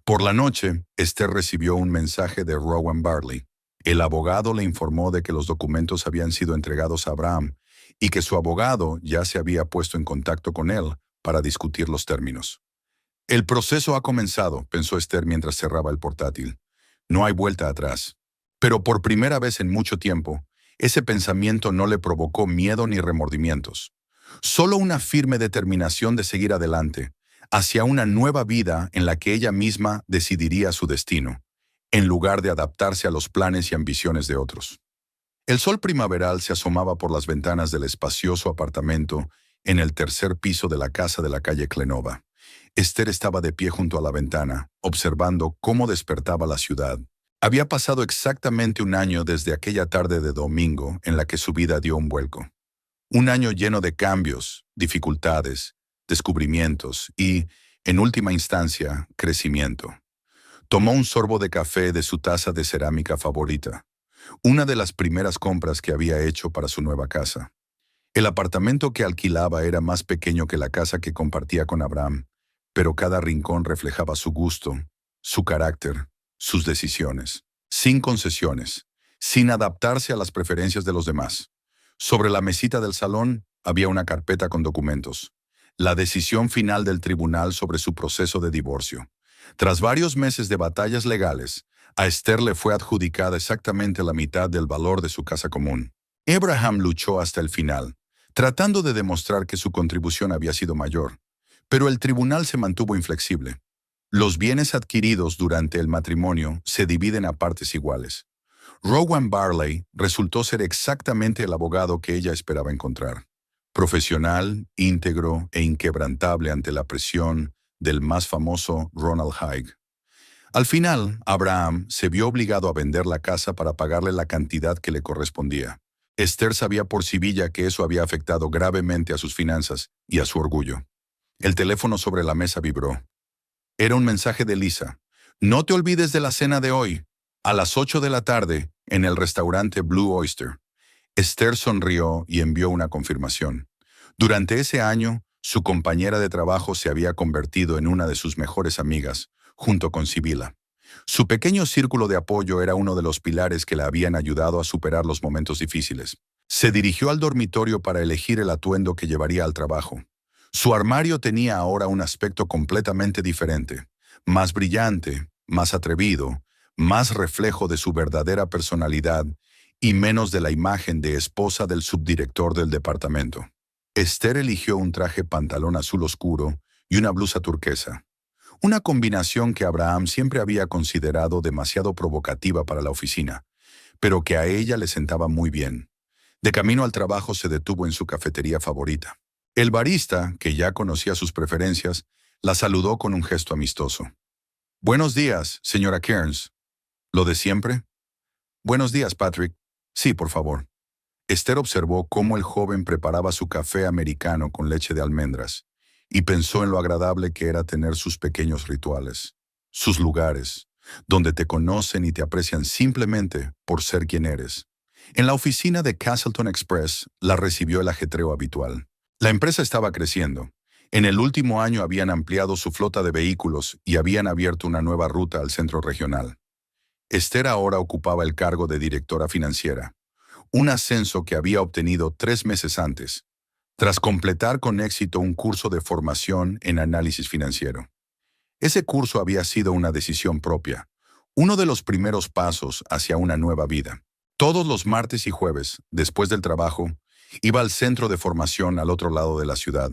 Por la noche, Esther recibió un mensaje de Rowan Barley. El abogado le informó de que los documentos habían sido entregados a Abraham y que su abogado ya se había puesto en contacto con él para discutir los términos. El proceso ha comenzado, pensó Esther mientras cerraba el portátil. No hay vuelta atrás. Pero por primera vez en mucho tiempo, ese pensamiento no le provocó miedo ni remordimientos. Solo una firme determinación de seguir adelante, hacia una nueva vida en la que ella misma decidiría su destino, en lugar de adaptarse a los planes y ambiciones de otros. El sol primaveral se asomaba por las ventanas del espacioso apartamento en el tercer piso de la casa de la calle Clenova. Esther estaba de pie junto a la ventana, observando cómo despertaba la ciudad. Había pasado exactamente un año desde aquella tarde de domingo en la que su vida dio un vuelco. Un año lleno de cambios, dificultades, descubrimientos y, en última instancia, crecimiento. Tomó un sorbo de café de su taza de cerámica favorita, una de las primeras compras que había hecho para su nueva casa. El apartamento que alquilaba era más pequeño que la casa que compartía con Abraham, pero cada rincón reflejaba su gusto, su carácter, sus decisiones, sin concesiones, sin adaptarse a las preferencias de los demás. Sobre la mesita del salón había una carpeta con documentos, la decisión final del tribunal sobre su proceso de divorcio. Tras varios meses de batallas legales, a Esther le fue adjudicada exactamente la mitad del valor de su casa común. Abraham luchó hasta el final, tratando de demostrar que su contribución había sido mayor, pero el tribunal se mantuvo inflexible. Los bienes adquiridos durante el matrimonio se dividen a partes iguales. Rowan Barley resultó ser exactamente el abogado que ella esperaba encontrar. Profesional, íntegro e inquebrantable ante la presión del más famoso Ronald Haig. Al final, Abraham se vio obligado a vender la casa para pagarle la cantidad que le correspondía. Esther sabía por Sevilla que eso había afectado gravemente a sus finanzas y a su orgullo. El teléfono sobre la mesa vibró. Era un mensaje de Lisa. No te olvides de la cena de hoy, a las 8 de la tarde, en el restaurante Blue Oyster. Esther sonrió y envió una confirmación. Durante ese año, su compañera de trabajo se había convertido en una de sus mejores amigas, junto con Sibila. Su pequeño círculo de apoyo era uno de los pilares que la habían ayudado a superar los momentos difíciles. Se dirigió al dormitorio para elegir el atuendo que llevaría al trabajo. Su armario tenía ahora un aspecto completamente diferente, más brillante, más atrevido, más reflejo de su verdadera personalidad y menos de la imagen de esposa del subdirector del departamento. Esther eligió un traje pantalón azul oscuro y una blusa turquesa, una combinación que Abraham siempre había considerado demasiado provocativa para la oficina, pero que a ella le sentaba muy bien. De camino al trabajo se detuvo en su cafetería favorita. El barista, que ya conocía sus preferencias, la saludó con un gesto amistoso. «Buenos días, señora Kearns». «¿Lo de siempre?» «Buenos días, Patrick». «Sí, por favor». Esther observó cómo el joven preparaba su café americano con leche de almendras y pensó en lo agradable que era tener sus pequeños rituales, sus lugares, donde te conocen y te aprecian simplemente por ser quien eres. En la oficina de Castleton Express la recibió el ajetreo habitual. La empresa estaba creciendo. En el último año habían ampliado su flota de vehículos y habían abierto una nueva ruta al centro regional. Esther ahora ocupaba el cargo de directora financiera, un ascenso que había obtenido 3 meses antes, tras completar con éxito un curso de formación en análisis financiero. Ese curso había sido una decisión propia, uno de los primeros pasos hacia una nueva vida. Todos los martes y jueves, después del trabajo, iba al centro de formación al otro lado de la ciudad,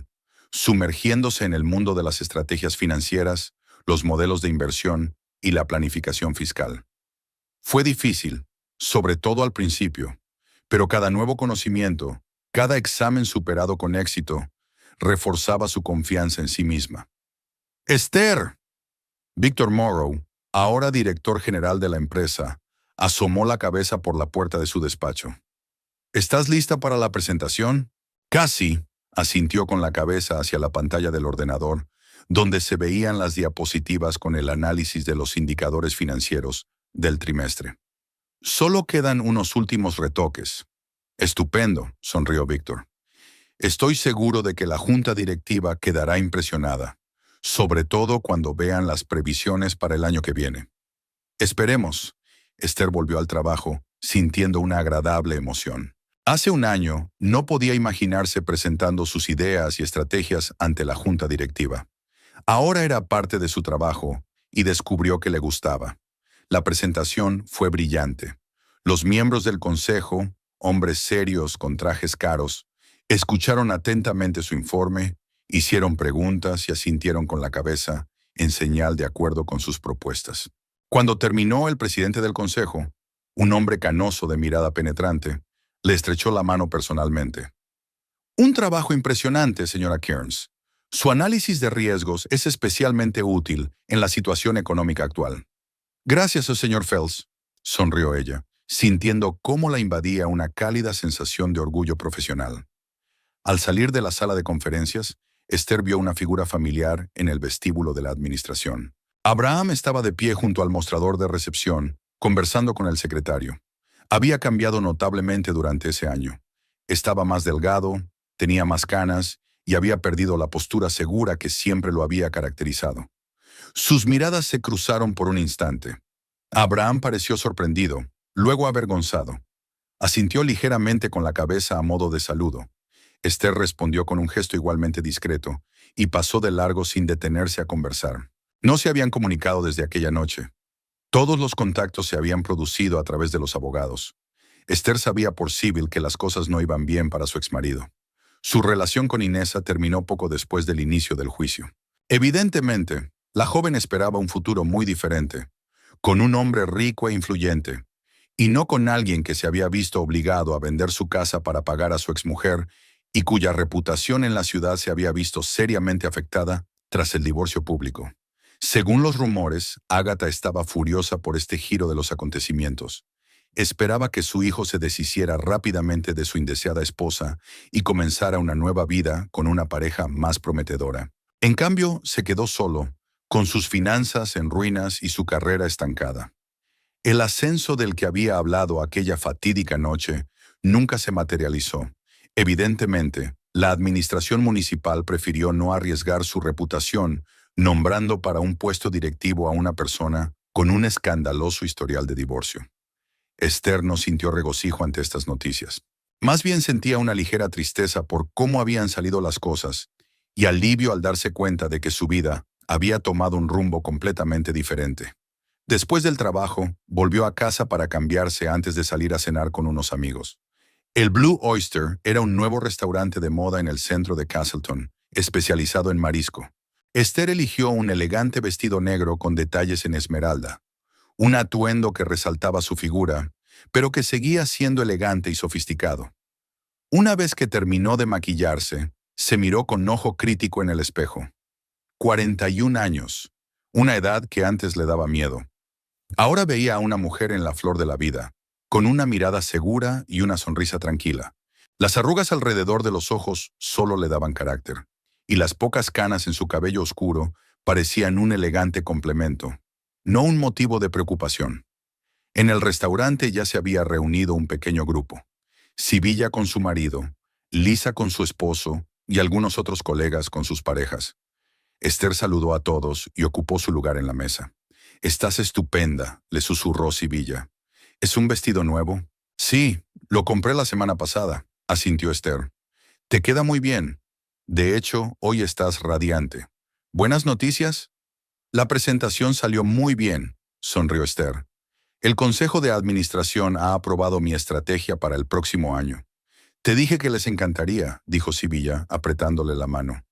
sumergiéndose en el mundo de las estrategias financieras, los modelos de inversión y la planificación fiscal. Fue difícil, sobre todo al principio, pero cada nuevo conocimiento, cada examen superado con éxito, reforzaba su confianza en sí misma. Esther. Víctor Morrow, ahora director general de la empresa, asomó la cabeza por la puerta de su despacho. ¿Estás lista para la presentación? Casi, asintió con la cabeza hacia la pantalla del ordenador, donde se veían las diapositivas con el análisis de los indicadores financieros del trimestre. Solo quedan unos últimos retoques. Estupendo, sonrió Víctor. Estoy seguro de que la junta directiva quedará impresionada, sobre todo cuando vean las previsiones para el año que viene. Esperemos. Esther volvió al trabajo, sintiendo una agradable emoción. Hace un año, no podía imaginarse presentando sus ideas y estrategias ante la junta directiva. Ahora era parte de su trabajo y descubrió que le gustaba. La presentación fue brillante. Los miembros del consejo, hombres serios con trajes caros, escucharon atentamente su informe, hicieron preguntas y asintieron con la cabeza en señal de acuerdo con sus propuestas. Cuando terminó, el presidente del consejo, un hombre canoso de mirada penetrante, le estrechó la mano personalmente. Un trabajo impresionante, señora Kearns. Su análisis de riesgos es especialmente útil en la situación económica actual. Gracias, señor Phelps, sonrió ella, sintiendo cómo la invadía una cálida sensación de orgullo profesional. Al salir de la sala de conferencias, Esther vio una figura familiar en el vestíbulo de la administración. Abraham estaba de pie junto al mostrador de recepción, conversando con el secretario. Había cambiado notablemente durante ese año. Estaba más delgado, tenía más canas y había perdido la postura segura que siempre lo había caracterizado. Sus miradas se cruzaron por un instante. Abraham pareció sorprendido, luego avergonzado. Asintió ligeramente con la cabeza a modo de saludo. Esther respondió con un gesto igualmente discreto y pasó de largo sin detenerse a conversar. No se habían comunicado desde aquella noche. Todos los contactos se habían producido a través de los abogados. Esther sabía por Sybil que las cosas no iban bien para su exmarido. Su relación con Inesa terminó poco después del inicio del juicio. Evidentemente, la joven esperaba un futuro muy diferente, con un hombre rico e influyente, y no con alguien que se había visto obligado a vender su casa para pagar a su exmujer y cuya reputación en la ciudad se había visto seriamente afectada tras el divorcio público. Según los rumores, Agatha estaba furiosa por este giro de los acontecimientos. Esperaba que su hijo se deshiciera rápidamente de su indeseada esposa y comenzara una nueva vida con una pareja más prometedora. En cambio, se quedó solo, con sus finanzas en ruinas y su carrera estancada. El ascenso del que había hablado aquella fatídica noche nunca se materializó. Evidentemente, la administración municipal prefirió no arriesgar su reputación nombrando para un puesto directivo a una persona con un escandaloso historial de divorcio. Esther no sintió regocijo ante estas noticias. Más bien sentía una ligera tristeza por cómo habían salido las cosas y alivio al darse cuenta de que su vida había tomado un rumbo completamente diferente. Después del trabajo, volvió a casa para cambiarse antes de salir a cenar con unos amigos. El Blue Oyster era un nuevo restaurante de moda en el centro de Castleton, especializado en marisco. Esther eligió un elegante vestido negro con detalles en esmeralda, un atuendo que resaltaba su figura, pero que seguía siendo elegante y sofisticado. Una vez que terminó de maquillarse, se miró con ojo crítico en el espejo. 41 años, una edad que antes le daba miedo. Ahora veía a una mujer en la flor de la vida, con una mirada segura y una sonrisa tranquila. Las arrugas alrededor de los ojos solo le daban carácter, y las pocas canas en su cabello oscuro parecían un elegante complemento, no un motivo de preocupación. En el restaurante ya se había reunido un pequeño grupo. Sibilla con su marido, Lisa con su esposo y algunos otros colegas con sus parejas. Esther saludó a todos y ocupó su lugar en la mesa. «Estás estupenda», le susurró Sibilla. «¿Es un vestido nuevo?» «Sí, lo compré la semana pasada», asintió Esther. «Te queda muy bien. De hecho, hoy estás radiante. ¿Buenas noticias?» «La presentación salió muy bien», sonrió Esther. El Consejo de Administración ha aprobado mi estrategia para el próximo año. Te dije que les encantaría, dijo Sibilla, apretándole la mano.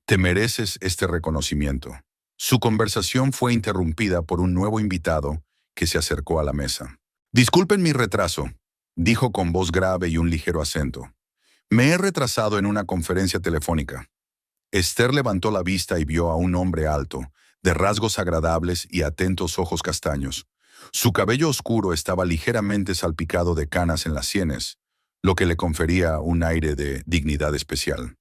Te mereces este reconocimiento. Su conversación fue interrumpida por un nuevo invitado que se acercó a la mesa. Disculpen mi retraso, dijo con voz grave y un ligero acento. Me he retrasado en una conferencia telefónica. Esther levantó la vista y vio a un hombre alto, de rasgos agradables y atentos ojos castaños. Su cabello oscuro estaba ligeramente salpicado de canas en las sienes, lo que le confería un aire de dignidad especial.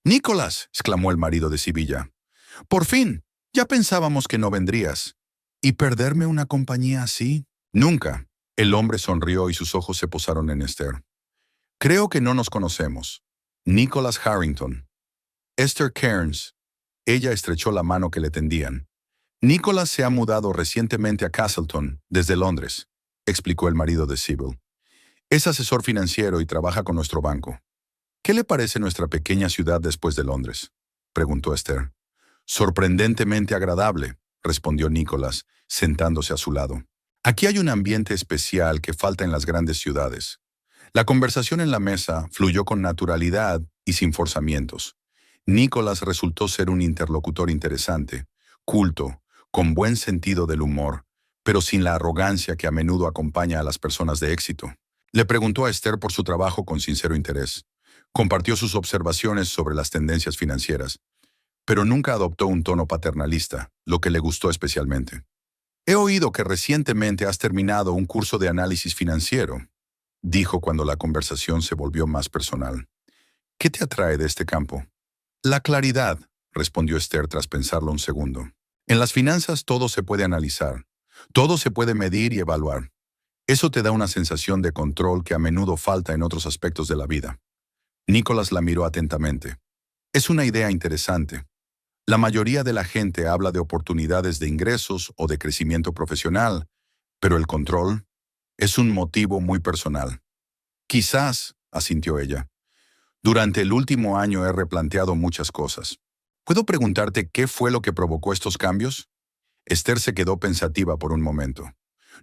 «¡Nicolás!», exclamó el marido de Sibilla. «¡Por fin! Ya pensábamos que no vendrías. ¿Y perderme una compañía así? Nunca». El hombre sonrió y sus ojos se posaron en Esther. «Creo que no nos conocemos. Nicholas Harrington. Esther Cairns». Ella estrechó la mano que le tendían. «Nicholas se ha mudado recientemente a Castleton, desde Londres», explicó el marido de Sybil. «Es asesor financiero y trabaja con nuestro banco». «¿Qué le parece nuestra pequeña ciudad después de Londres?», preguntó Esther. «Sorprendentemente agradable», respondió Nicholas, sentándose a su lado. «Aquí hay un ambiente especial que falta en las grandes ciudades». La conversación en la mesa fluyó con naturalidad y sin forzamientos. Nicholas resultó ser un interlocutor interesante, culto, con buen sentido del humor, pero sin la arrogancia que a menudo acompaña a las personas de éxito. Le preguntó a Esther por su trabajo con sincero interés. Compartió sus observaciones sobre las tendencias financieras, pero nunca adoptó un tono paternalista, lo que le gustó especialmente. «He oído que recientemente has terminado un curso de análisis financiero», dijo cuando la conversación se volvió más personal. «¿Qué te atrae de este campo?». «La claridad», respondió Esther tras pensarlo un segundo. «En las finanzas todo se puede analizar, todo se puede medir y evaluar. Eso te da una sensación de control que a menudo falta en otros aspectos de la vida». Nicholas la miró atentamente. «Es una idea interesante. La mayoría de la gente habla de oportunidades de ingresos o de crecimiento profesional, pero el control es un motivo muy personal». «Quizás», asintió ella. «Durante el último año he replanteado muchas cosas. ¿Puedo preguntarte qué fue lo que provocó estos cambios?». Esther se quedó pensativa por un momento.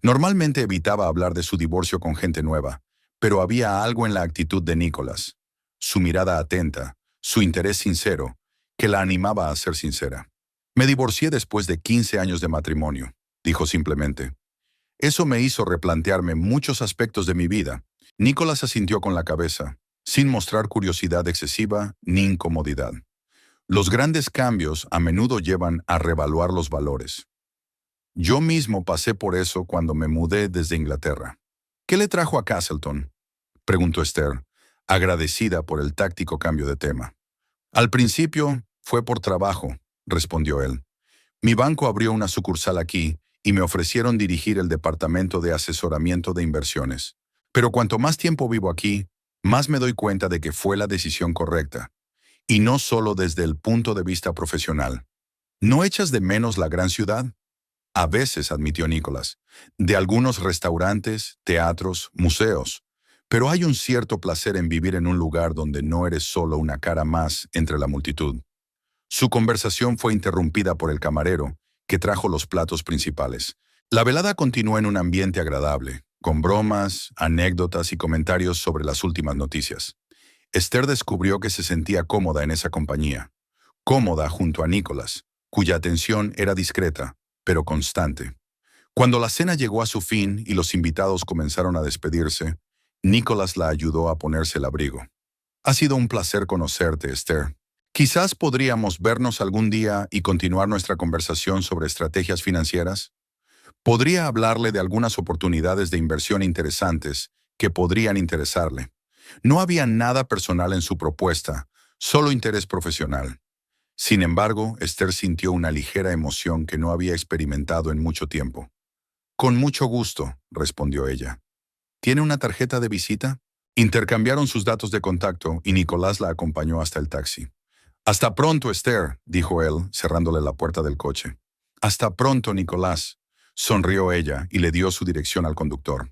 Normalmente evitaba hablar de su divorcio con gente nueva, pero había algo en la actitud de Nicholas, su mirada atenta, su interés sincero, que la animaba a ser sincera. «Me divorcié después de 15 años de matrimonio», dijo simplemente. «Eso me hizo replantearme muchos aspectos de mi vida». Nicholas asintió con la cabeza, sin mostrar curiosidad excesiva ni incomodidad. Los grandes cambios a menudo llevan a reevaluar los valores. «Yo mismo pasé por eso cuando me mudé desde Inglaterra». «¿Qué le trajo a Castleton?», preguntó Esther, agradecida por el táctico cambio de tema. «Al principio fue por trabajo», respondió él. «Mi banco abrió una sucursal aquí y me ofrecieron dirigir el departamento de asesoramiento de inversiones. Pero cuanto más tiempo vivo aquí, más me doy cuenta de que fue la decisión correcta. Y no solo desde el punto de vista profesional». «¿No echas de menos la gran ciudad?». «A veces», admitió Nicholas, «de algunos restaurantes, teatros, museos. Pero hay un cierto placer en vivir en un lugar donde no eres solo una cara más entre la multitud». Su conversación fue interrumpida por el camarero, que trajo los platos principales. La velada continuó en un ambiente agradable, con bromas, anécdotas y comentarios sobre las últimas noticias. Esther descubrió que se sentía cómoda en esa compañía, cómoda junto a Nicholas, cuya atención era discreta, pero constante. Cuando la cena llegó a su fin y los invitados comenzaron a despedirse, Nicholas la ayudó a ponerse el abrigo. «Ha sido un placer conocerte, Esther. Quizás podríamos vernos algún día y continuar nuestra conversación sobre estrategias financieras. Podría hablarle de algunas oportunidades de inversión interesantes que podrían interesarle». No había nada personal en su propuesta, solo interés profesional. Sin embargo, Esther sintió una ligera emoción que no había experimentado en mucho tiempo. «Con mucho gusto», respondió ella. «¿Tiene una tarjeta de visita?». Intercambiaron sus datos de contacto y Nicolás la acompañó hasta el taxi. «Hasta pronto, Esther», dijo él, cerrándole la puerta del coche. «Hasta pronto, Nicolás», sonrió ella y le dio su dirección al conductor.